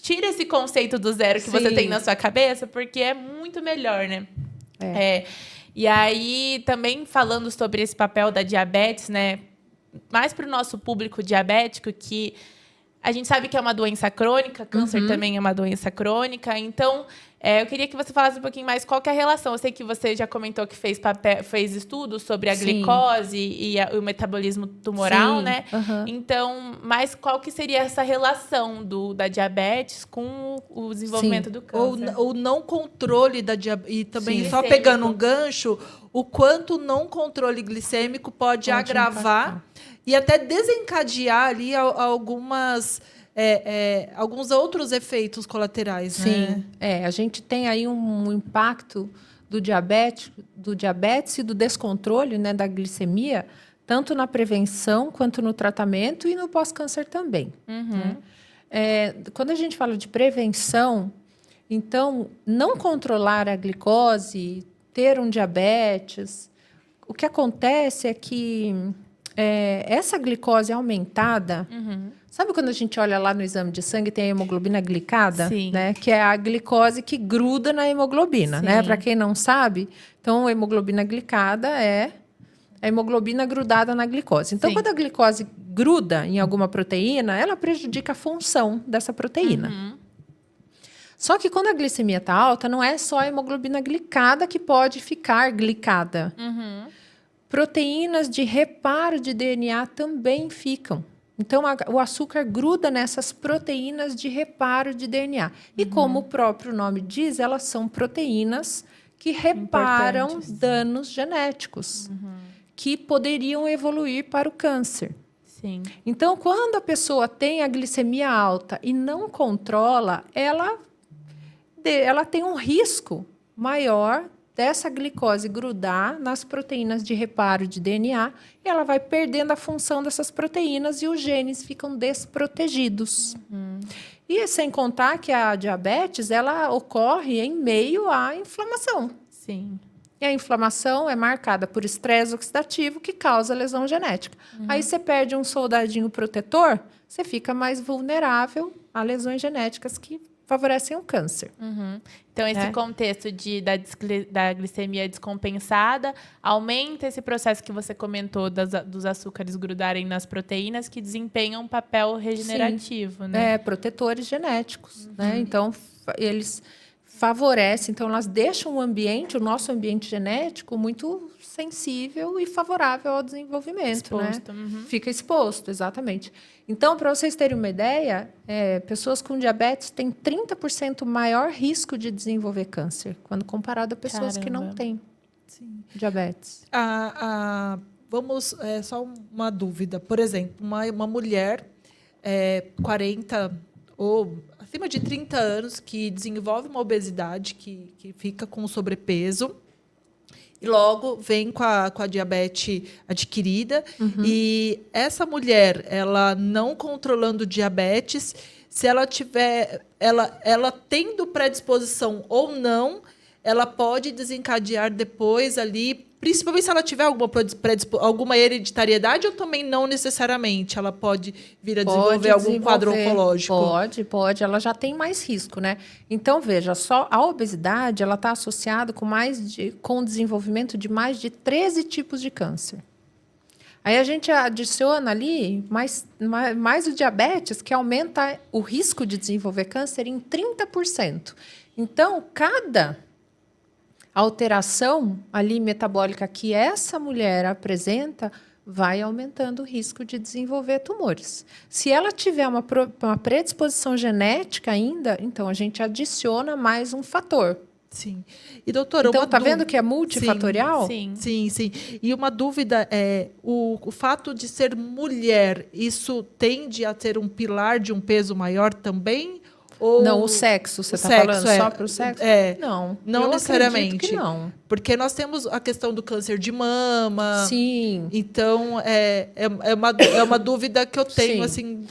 Tira esse conceito do zero que você tem na sua cabeça, porque é muito melhor, né? E aí, também falando sobre esse papel da diabetes, né? Mais para o nosso público diabético, que a gente sabe que é uma doença crônica, câncer também é uma doença crônica. Então, eu queria que você falasse um pouquinho mais qual que é a relação. Eu sei que você já comentou que fez estudos sobre a glicose e o metabolismo tumoral, né? Então, mas qual que seria essa relação da diabetes com o desenvolvimento do câncer? Ou não controle da diabetes. E também, só pegando um gancho, o quanto não controle glicêmico pode agravar e até desencadear ali alguns outros efeitos colaterais, né? A gente tem aí um impacto do diabetes e do descontrole, né, da glicemia, tanto na prevenção quanto no tratamento e no pós-câncer também. Né? Quando a gente fala de prevenção, Então, não controlar a glicose, ter um diabetes, o que acontece é que essa glicose aumentada, sabe quando a gente olha lá no exame de sangue tem a hemoglobina glicada, Sim. né? Que é a glicose que gruda na hemoglobina, né? Sim. Para quem não sabe, então a hemoglobina glicada é a hemoglobina grudada na glicose. Então, Sim. quando a glicose gruda em alguma proteína, ela prejudica a função dessa proteína. Só que quando a glicemia está alta, não é só a hemoglobina glicada que pode ficar glicada. Proteínas de reparo de DNA também ficam. Então, o açúcar gruda nessas proteínas de reparo de DNA. E como o próprio nome diz, elas são proteínas que reparam Importantes. danos genéticos que poderiam evoluir para o câncer. Sim. Então, quando a pessoa tem a glicemia alta e não controla, ela tem um risco maior dessa glicose grudar nas proteínas de reparo de DNA e ela vai perdendo a função dessas proteínas e os genes ficam desprotegidos. E sem contar que a diabetes ela ocorre em meio à inflamação. Sim. E a inflamação é marcada por estresse oxidativo que causa lesão genética. Aí você perde um soldadinho protetor, você fica mais vulnerável a lesões genéticas que favorecem o câncer. Então, esse contexto da glicemia descompensada aumenta esse processo que você comentou dos açúcares grudarem nas proteínas que desempenham um papel regenerativo, né? Protetores genéticos. Né? Então, eles favorecem, então elas deixam o nosso ambiente genético muito sensível e favorável ao desenvolvimento. Exposto. Né? Fica exposto, exatamente. Então, para vocês terem uma ideia, pessoas com diabetes têm 30% maior risco de desenvolver câncer, quando comparado a pessoas que não têm diabetes. Vamos, só uma dúvida. Por exemplo, uma mulher 40 ou acima de 30 anos que desenvolve uma obesidade, que fica com sobrepeso, e logo vem com a diabetes adquirida. E essa mulher, ela não controlando diabetes, se ela tiver, ela tendo predisposição ou não, ela pode desencadear depois ali, principalmente se ela tiver alguma hereditariedade, ou também não necessariamente ela pode vir a desenvolver algum quadro oncológico? Pode. Ela já tem mais risco, né? Então, veja, só a obesidade ela está associada com o desenvolvimento de mais de 13 tipos de câncer. Aí a gente adiciona ali mais o diabetes, que aumenta o risco de desenvolver câncer em 30%. Então, cada alteração ali metabólica que essa mulher apresenta vai aumentando o risco de desenvolver tumores. Se ela tiver uma predisposição genética ainda, então a gente adiciona mais um fator. Sim. E, doutora, então, tá vendo que é multifatorial? Sim. E uma dúvida é, o fato de ser mulher, isso tende a ter um pilar de um peso maior também? Ou não, o sexo, você está falando só para o sexo? Não necessariamente. Que não. Porque nós temos a questão do câncer de mama. Sim. Então, é uma dúvida que eu tenho. Assim.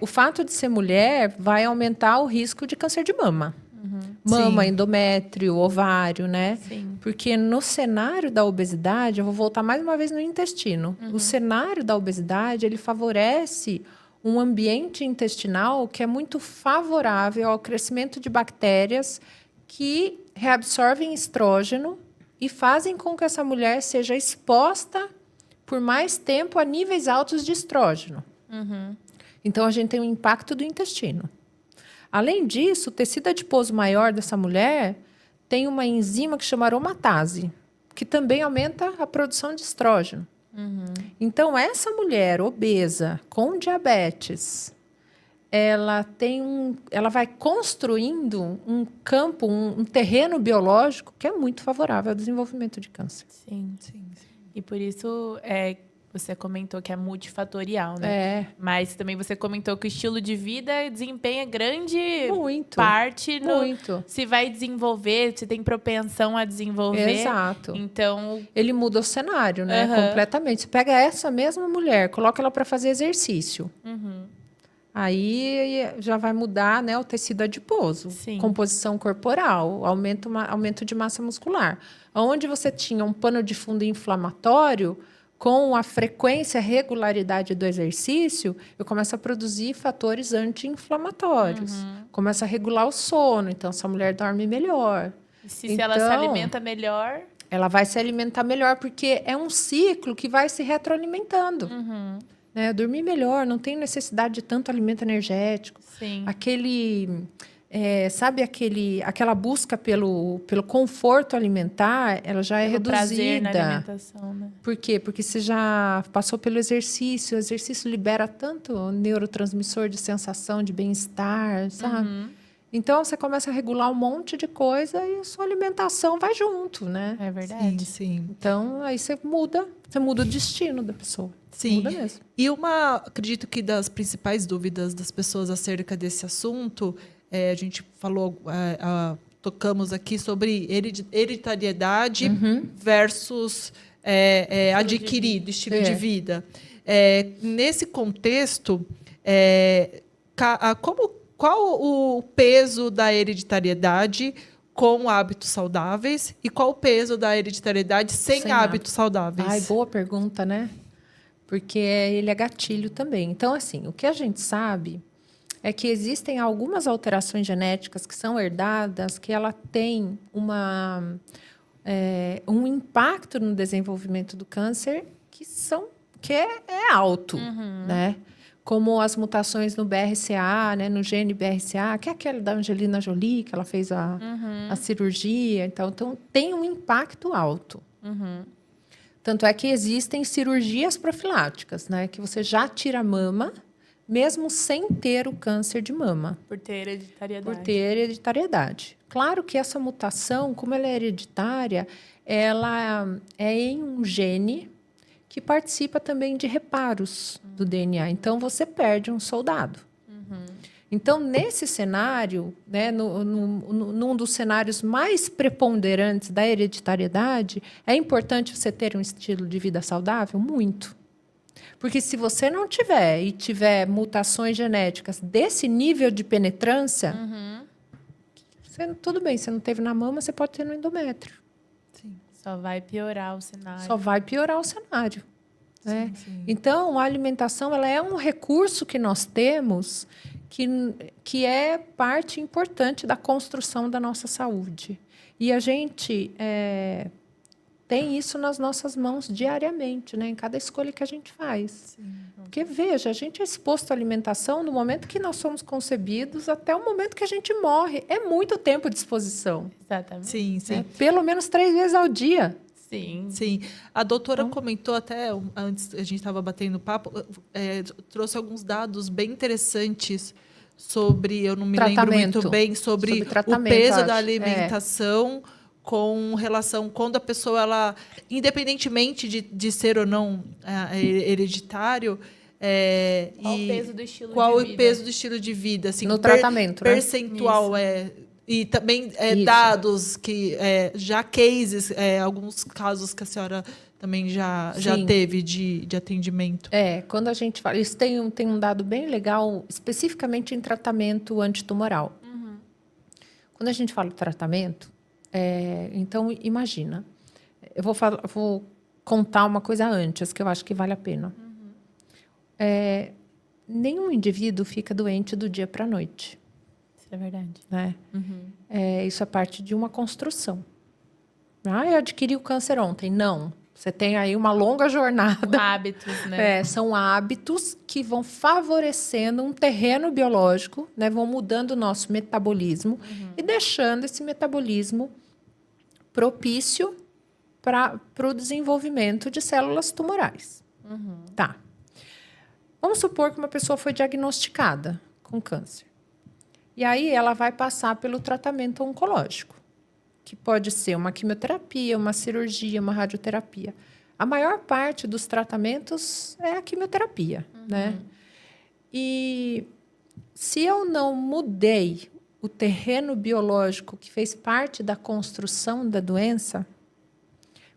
O fato de ser mulher vai aumentar o risco de câncer de mama. Mama, endométrio, ovário, né? Sim. Porque no cenário da obesidade, eu vou voltar mais uma vez no intestino. O cenário da obesidade, ele favorece um ambiente intestinal que é muito favorável ao crescimento de bactérias que reabsorvem estrógeno e fazem com que essa mulher seja exposta por mais tempo a níveis altos de estrógeno. Então, a gente tem um impacto do intestino. Além disso, o tecido adiposo maior dessa mulher tem uma enzima que chama aromatase, que também aumenta a produção de estrógeno. Então, essa mulher obesa com diabetes, ela vai construindo um campo, um terreno biológico que é muito favorável ao desenvolvimento de câncer. Sim. E por isso você comentou que é multifatorial, né? Mas também você comentou que o estilo de vida desempenha grande parte no... Se vai desenvolver, se tem propensão a desenvolver. Exato. Então... ele muda o cenário, né? Completamente. Você pega essa mesma mulher, coloca ela para fazer exercício. Aí já vai mudar, né, o tecido adiposo, Sim. composição corporal, aumento de massa muscular. Onde você tinha um pano de fundo inflamatório, com a frequência, regularidade do exercício, eu começo a produzir fatores anti-inflamatórios. Começo a regular o sono, então essa mulher dorme melhor. E se ela se alimenta melhor... Ela vai se alimentar melhor, porque é um ciclo que vai se retroalimentando. Né? Dormir melhor, não tem necessidade de tanto alimento energético. Sim. Sabe aquela busca pelo conforto alimentar, ela já é reduzida. Prazer na alimentação, né? Por quê? Porque você já passou pelo exercício, o exercício libera tanto neurotransmissor de sensação de bem-estar, sabe? Então, você começa a regular um monte de coisa e a sua alimentação vai junto, né? É verdade. Sim. Então, aí você muda o destino da pessoa. Sim. Muda mesmo. E acredito que das principais dúvidas das pessoas acerca desse assunto, a gente falou, tocamos aqui sobre hereditariedade versus adquirido, estilo de vida. Nesse contexto, qual o peso da hereditariedade com hábitos saudáveis e qual o peso da hereditariedade sem hábitos saudáveis? Ai, boa pergunta, né? Porque ele é gatilho também. Então, assim, o que a gente sabe é que existem algumas alterações genéticas que são herdadas, que ela tem um impacto no desenvolvimento do câncer que é alto, né? Como as mutações no BRCA, né, no gene BRCA, que é aquele da Angelina Jolie, que ela fez a cirurgia. Então, tem um impacto alto. Tanto é que existem cirurgias profiláticas, né, que você já tira a mama, mesmo sem ter o câncer de mama. Por ter hereditariedade. Claro que essa mutação, como ela é hereditária, ela é em um gene que participa também de reparos do DNA. Então, você perde um soldado. Então, nesse cenário, né, num dos cenários mais preponderantes da hereditariedade, é importante você ter um estilo de vida saudável? Muito. Porque se você não tiver e tiver mutações genéticas desse nível de penetrância, tudo bem, você não teve na mama, você pode ter no endométrio. Só vai piorar o cenário. Né? Então, a alimentação ela é um recurso que nós temos que é parte importante da construção da nossa saúde. E a gente tem isso nas nossas mãos diariamente, né? Em cada escolha que a gente faz. Porque, veja, a gente é exposto à alimentação no momento que nós somos concebidos até o momento que a gente morre. É muito tempo de exposição. Exatamente. Sim. Né? Pelo menos 3 vezes ao dia. Sim. A doutora comentou até, antes a gente estava batendo papo, trouxe alguns dados bem interessantes sobre, eu não me lembro muito bem, sobre o peso da alimentação com relação, quando a pessoa, ela, independentemente de ser ou não hereditário, qual o peso do estilo de vida? Qual o peso do estilo de vida? Assim, no tratamento, percentual, né? E também dados que já cases, alguns casos que a senhora também já teve de atendimento. Quando a gente fala, isso tem um dado bem legal, especificamente em tratamento antitumoral. Quando a gente fala de tratamento, então imagina, eu vou contar uma coisa antes que eu acho que vale a pena. Nenhum indivíduo fica doente do dia para a noite. É verdade. Né? Isso é parte de uma construção. Eu adquiri o câncer ontem. Não. Você tem aí uma longa jornada. Hábitos, né? São hábitos que vão favorecendo um terreno biológico, né? Vão mudando o nosso metabolismo e deixando esse metabolismo propício para o desenvolvimento de células tumorais. Tá. Vamos supor que uma pessoa foi diagnosticada com câncer. E aí ela vai passar pelo tratamento oncológico, que pode ser uma quimioterapia, uma cirurgia, uma radioterapia. A maior parte dos tratamentos é a quimioterapia, né? E se eu não mudei o terreno biológico que fez parte da construção da doença,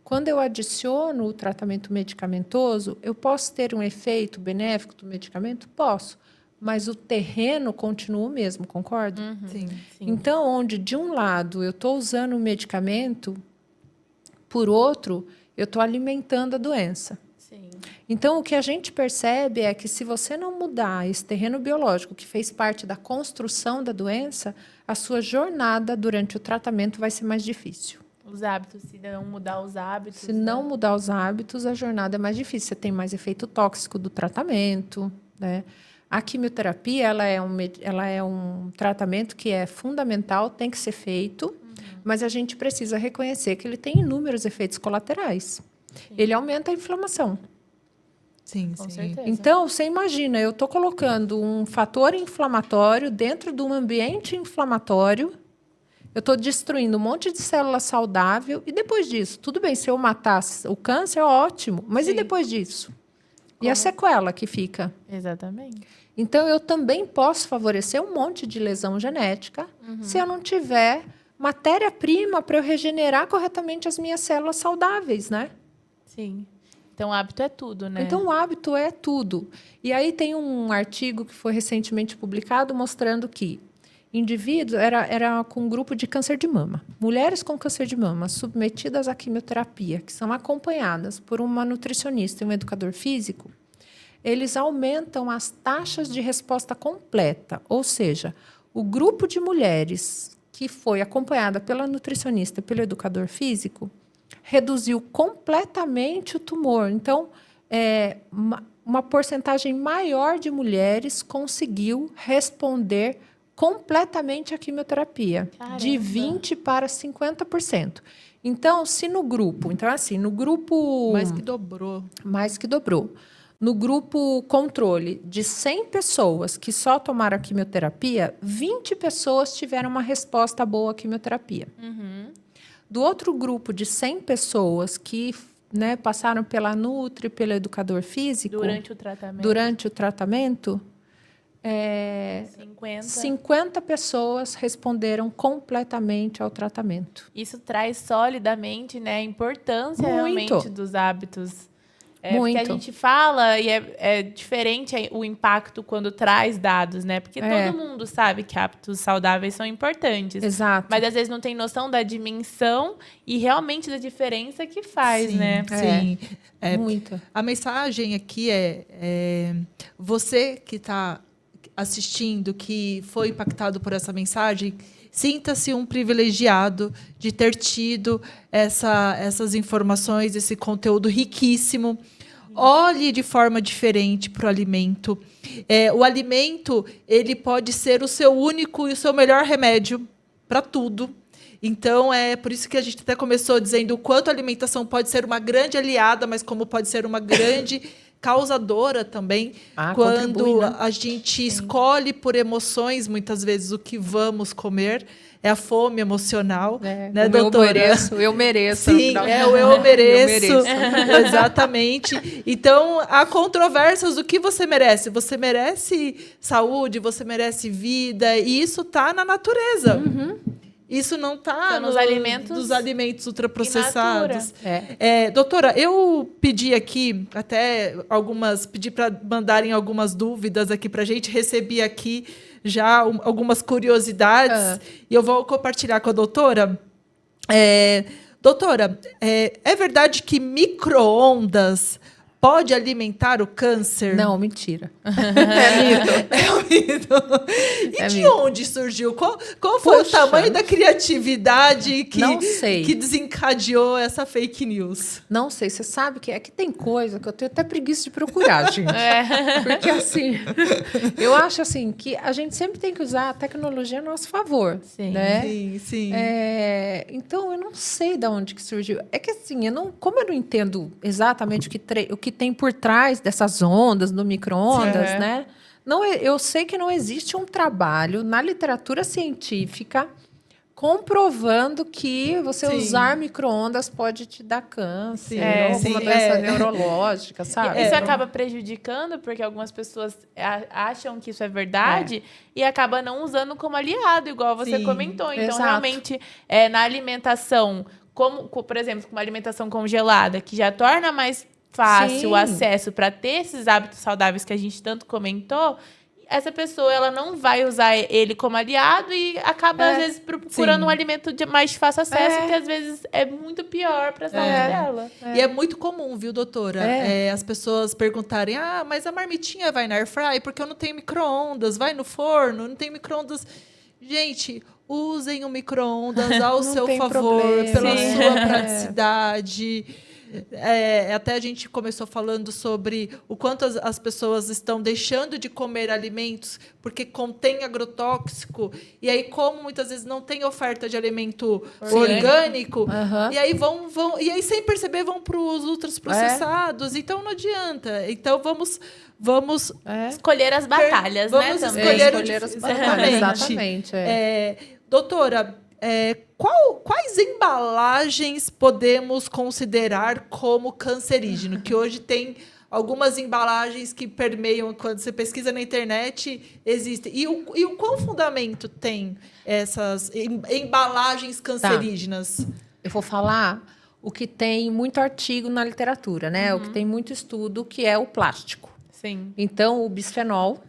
quando eu adiciono o tratamento medicamentoso, eu posso ter um efeito benéfico do medicamento? Posso. mas o terreno continua o mesmo, concorda? Sim. Então, onde de um lado eu estou usando o medicamento, por outro, eu estou alimentando a doença. Sim. Então, o que a gente percebe é que se você não mudar esse terreno biológico que fez parte da construção da doença, a sua jornada durante o tratamento vai ser mais difícil. Os hábitos, se não mudar os hábitos. Se não mudar os hábitos, a jornada é mais difícil. Você tem mais efeito tóxico do tratamento, né? A quimioterapia, ela é um tratamento que é fundamental, tem que ser feito, mas a gente precisa reconhecer que ele tem inúmeros efeitos colaterais. Sim. Ele aumenta a inflamação. Sim, Com sim. certeza. Então, você imagina, eu estou colocando um fator inflamatório dentro de um ambiente inflamatório, eu estou destruindo um monte de célula saudável, e depois disso, tudo bem, se eu matar o câncer, ótimo, mas Sim. e depois disso? E a sequela que fica? Exatamente. Então, eu também posso favorecer um monte de lesão genética se eu não tiver matéria-prima para eu regenerar corretamente as minhas células saudáveis, né? Sim. Então, o hábito é tudo, né? Então, o hábito é tudo. E aí tem um artigo que foi recentemente publicado mostrando que indivíduos, era com um grupo de câncer de mama. Mulheres com câncer de mama submetidas à quimioterapia, que são acompanhadas por uma nutricionista e um educador físico, eles aumentam as taxas de resposta completa. Ou seja, o grupo de mulheres que foi acompanhada pela nutricionista e pelo educador físico reduziu completamente o tumor. Então, uma porcentagem maior de mulheres conseguiu responder completamente à quimioterapia, Caramba. de 20% para 50%. Então, se no grupo... Então, assim, no grupo... Mais que dobrou. Mais que dobrou. No grupo controle de 100 pessoas que só tomaram a quimioterapia, 20 pessoas tiveram uma resposta boa à quimioterapia. Do outro grupo de 100 pessoas que, né, passaram pela Nutri, pelo educador físico... Durante o tratamento, 50 pessoas responderam completamente ao tratamento. Isso traz solidamente, né, a importância Muito. realmente dos hábitos. Muito. Porque a gente fala e é diferente o impacto quando traz dados, né? Porque todo mundo sabe que hábitos saudáveis são importantes. Exato. Mas às vezes não tem noção da dimensão e realmente da diferença que faz, Sim, né? Sim. Muito. A mensagem aqui você que está assistindo, que foi impactado por essa mensagem, sinta-se um privilegiado de ter tido essas informações, esse conteúdo riquíssimo. Olhe de forma diferente para o alimento. O alimento, ele pode ser o seu único e o seu melhor remédio para tudo. Então, é por isso que a gente até começou dizendo o quanto a alimentação pode ser uma grande aliada, mas como pode ser uma grande causadora também, quando contribui, né? a gente escolhe por emoções, muitas vezes, o que vamos comer. É a fome emocional, né, doutora? Eu mereço. Sim, o eu mereço. Exatamente. Então, há controvérsias do que você merece. Você merece saúde, você merece vida, e isso está na natureza. Isso não está nos alimentos dos alimentos ultraprocessados. Doutora, Doutora, eu pedi aqui pedi para mandarem algumas dúvidas aqui para a gente, recebi aqui já algumas curiosidades e eu vou compartilhar com a doutora. Doutora, é verdade que micro-ondas pode alimentar o câncer? Não, mentira. É um mito. E de onde surgiu? Qual foi o tamanho da criatividade Não sei. que desencadeou essa fake news? Não sei, você sabe que tem coisa que eu tenho até preguiça de procurar, gente. Porque assim, eu acho assim que a gente sempre tem que usar a tecnologia a nosso favor, Sim. né? Sim. Então eu não sei de onde que surgiu. É que assim, como eu não entendo exatamente o que tem por trás dessas ondas do micro-ondas, né? Não, eu sei que não existe um trabalho na literatura científica comprovando que você usar micro-ondas pode te dar câncer, ou alguma doença neurológica, sabe? Isso acaba prejudicando, porque algumas pessoas acham que isso é verdade e acaba não usando como aliado, igual você comentou. Então, realmente, na alimentação, como, por exemplo, com uma alimentação congelada, que já torna mais fácil o acesso para ter esses hábitos saudáveis que a gente tanto comentou, essa pessoa ela não vai usar ele como aliado e acaba, às vezes, procurando um alimento de mais fácil acesso, que às vezes é muito pior para a saúde dela. E é muito comum, viu, doutora? As pessoas perguntarem, mas a marmitinha vai na air fry porque eu não tenho micro-ondas, vai no forno, não tem micro-ondas. Gente, usem o micro-ondas ao seu favor, pela sua praticidade. Até a gente começou falando sobre o quanto as pessoas estão deixando de comer alimentos porque contém agrotóxico, e aí, como muitas vezes não tem oferta de alimento orgânico, e aí e aí, sem perceber, vão para os ultraprocessados. Então não adianta. Então vamos escolher as batalhas, né? Vamos escolher as batalhas. Exatamente. Doutora, quais embalagens podemos considerar como cancerígeno? Que hoje tem algumas embalagens que permeiam, quando você pesquisa na internet, existem. E o qual fundamento tem essas embalagens cancerígenas? Eu vou falar o que tem muito artigo na literatura, né? O que tem muito estudo, que é o plástico. Sim. Então, o bisfenol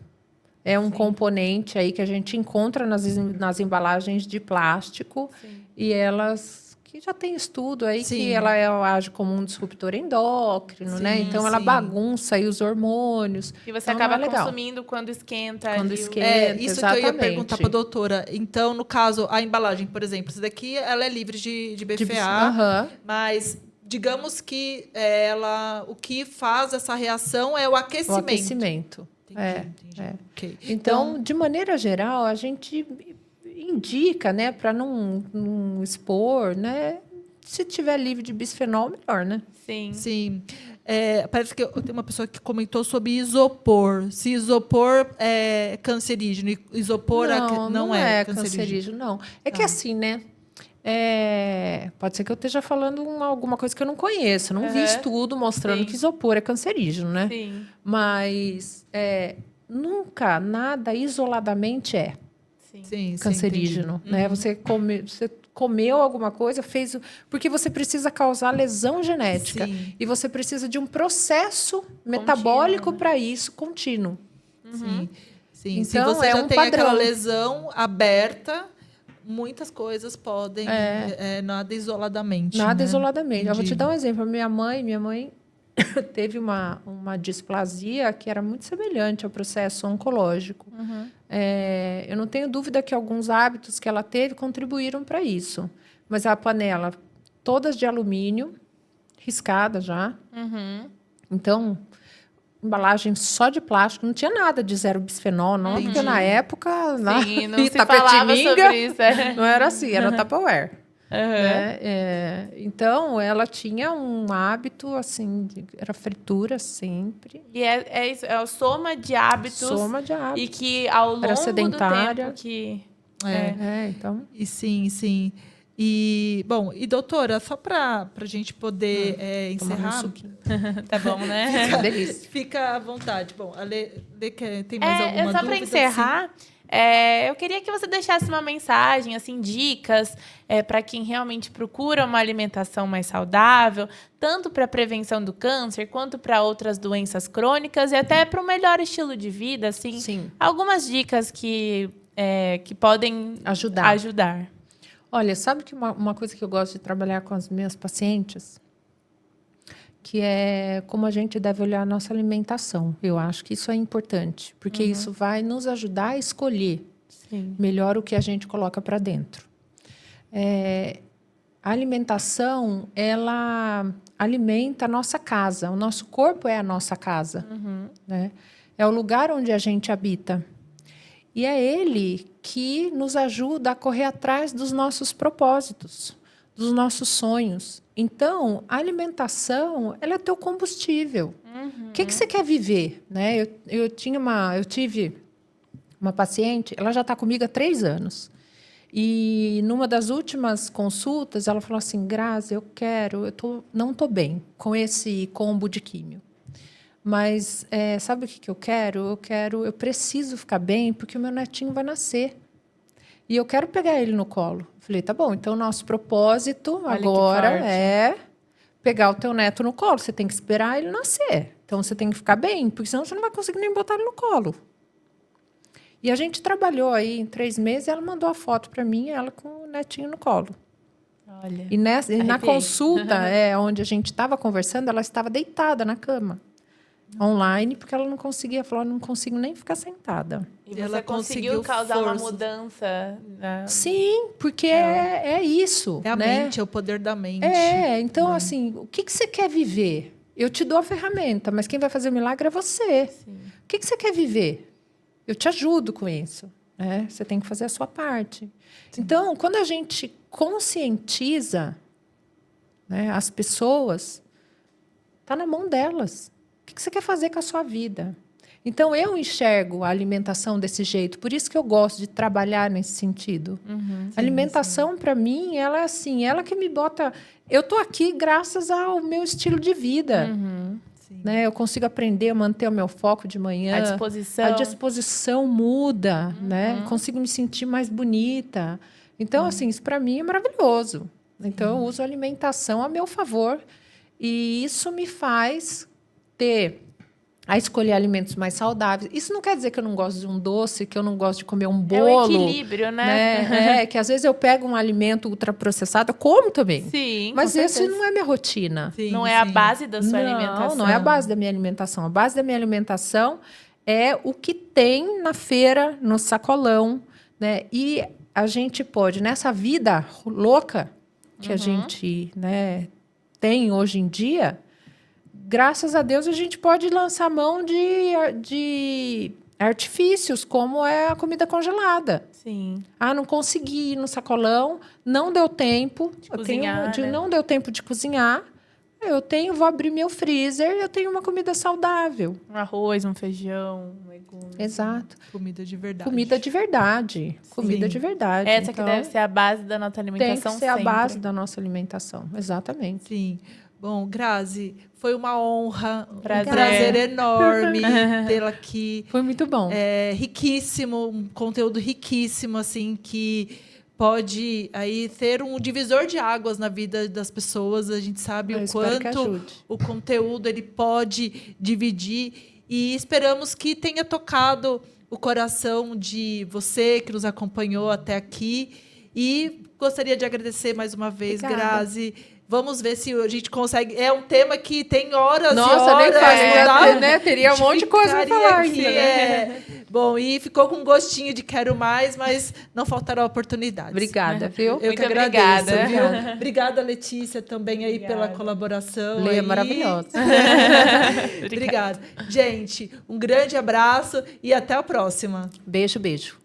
é um componente aí que a gente encontra nas embalagens de plástico. Sim. E elas, que já tem estudo aí, que ela age como um disruptor endócrino, né? Então, ela bagunça aí os hormônios. E você então, acaba consumindo quando esquenta. Quando esquenta, isso exatamente. que eu ia perguntar para a doutora. Então, no caso, a embalagem, por exemplo, essa daqui, ela é livre de BPA, mas... Digamos que o que faz essa reação é o aquecimento. O aquecimento. Entendi. Okay. Então, de maneira geral, a gente indica, né, para não expor, né? Se tiver livre de bisfenol, melhor, né? Sim. Parece que tem uma pessoa que comentou sobre isopor. Se isopor é cancerígeno e isopor não é cancerígeno. Não. É que assim, né? Pode ser que eu esteja falando alguma coisa que eu não conheço. Não vi estudo mostrando que isopor é cancerígeno, né? Sim. Mas nunca nada isoladamente é cancerígeno, né? Você comeu alguma coisa, fez... Porque você precisa causar lesão genética. Sim. E você precisa de um processo metabólico para isso, contínuo. Sim. Então, se você já tem padrão. aquela lesão aberta... Muitas coisas podem, nada isoladamente. Nada isoladamente. Eu vou te dar um exemplo. Minha mãe teve uma displasia que era muito semelhante ao processo oncológico. Eu não tenho dúvida que alguns hábitos que ela teve contribuíram para isso. Mas a panela, todas de alumínio, riscada já. Então... embalagem só de plástico, não tinha nada de zero bisfenol, não, porque na época... Sim, não se falava sobre isso. Não era assim, era Tupperware. Né? Então, ela tinha um hábito, assim, era fritura sempre. E é isso, é a soma de hábitos. E que ao longo do tempo que... então... E sim. E, bom, doutora, só para a gente poder encerrar... Tá bom, né? Fica delícia. Fica à vontade. Bom, a Lê tem mais alguma dúvida? Só para encerrar, eu queria que você deixasse uma mensagem, assim, dicas para quem realmente procura uma alimentação mais saudável, tanto para a prevenção do câncer, quanto para outras doenças crônicas e até para um melhor estilo de vida, assim. Sim. Algumas dicas que podem ajudar. Olha, sabe que uma coisa que eu gosto de trabalhar com as minhas pacientes, que é como a gente deve olhar a nossa alimentação. Eu acho que isso é importante, porque isso vai nos ajudar a escolher melhor o que a gente coloca para dentro. A alimentação, ela alimenta a nossa casa. O nosso corpo é a nossa casa. Né? É o lugar onde a gente habita. E é ele que nos ajuda a correr atrás dos nossos propósitos, dos nossos sonhos. Então, a alimentação, ela é teu combustível. O que você quer viver? Né? Eu tive uma paciente, ela já está comigo há 3 anos. E numa das últimas consultas, ela falou assim, Grazi, não estou bem com esse combo de químio. Mas sabe o que eu quero? Eu preciso ficar bem porque o meu netinho vai nascer. E eu quero pegar ele no colo. Falei, tá bom, então o nosso propósito agora é pegar o teu neto no colo. Você tem que esperar ele nascer. Então você tem que ficar bem, porque senão você não vai conseguir nem botar ele no colo. E a gente trabalhou aí em 3 meses, ela mandou a foto para mim, ela com o netinho no colo. Olha. E na Arrepiei. consulta, onde a gente estava conversando, ela estava deitada na cama, online, porque ela não conseguia, falou, não consigo nem ficar sentada. E Ela você conseguiu conseguiu causar uma força. mudança. Sim, porque é isso. É a né? mente, é o poder da mente. Então, assim, o que você quer viver? Eu te dou a ferramenta, mas quem vai fazer o milagre é você. Sim. O que você quer viver? Eu te ajudo com isso. Né? Você tem que fazer a sua parte. Então, quando a gente conscientiza, né, as pessoas, está na mão delas. O que você quer fazer com a sua vida? Então, eu enxergo a alimentação desse jeito. Por isso que eu gosto de trabalhar nesse sentido. A alimentação, para mim, ela é assim, ela que me bota... Eu estou aqui graças ao meu estilo de vida. Sim. Né? Eu consigo aprender a manter o meu foco de manhã. A disposição. A disposição muda. Né? Consigo me sentir mais bonita. Então, assim, isso para mim é maravilhoso. Então, eu uso a alimentação a meu favor. E isso me faz a escolher alimentos mais saudáveis. Isso não quer dizer que eu não gosto de um doce, que eu não gosto de comer um bolo. É o equilíbrio, né? Que às vezes eu pego um alimento ultraprocessado, eu como também. Sim, Mas com esse certeza. não é minha rotina. Sim, Não é a sim. base da sua alimentação. Não é a base da minha alimentação. A base da minha alimentação é o que tem na feira, no sacolão. Né? E a gente pode, nessa vida louca que a gente, né, tem hoje em dia, graças a Deus, a gente pode lançar mão de artifícios, como é a comida congelada. Sim. Não consegui ir no sacolão, não deu tempo. cozinhar, né? Não deu tempo de cozinhar. Vou abrir meu freezer, eu tenho uma comida saudável. Um arroz, um feijão, um legume. Exato. Comida de verdade. Comida de verdade. Comida de verdade. Essa Então, que deve ser a base da nossa tem alimentação que ser a sempre. base da nossa alimentação. Exatamente. Sim. Bom, Grazi, foi uma honra, um Prazer. prazer enorme tê-la aqui. Foi muito bom. É riquíssimo, um conteúdo riquíssimo, assim, que pode aí ter um divisor de águas na vida das pessoas. A gente sabe Eu o espero que quanto ajude. o conteúdo ele pode dividir e esperamos que tenha tocado o coração de você que nos acompanhou até aqui. E gostaria de agradecer mais uma vez, Obrigada. Grazi. Vamos ver se a gente consegue. É um tema que tem horas Nossa, e horas. nem falei, não dá? né? Teria um monte de coisa para Ficaria falar aqui, ainda. Né? Bom, e ficou com gostinho de quero mais, mas não faltará oportunidades. Obrigada, viu? Eu que Muito agradeço, obrigada. viu? Obrigada, Letícia, também aí pela Obrigada. colaboração. Leia aí. maravilhosa. Obrigada. Gente, um grande abraço e até a próxima. Beijo, beijo.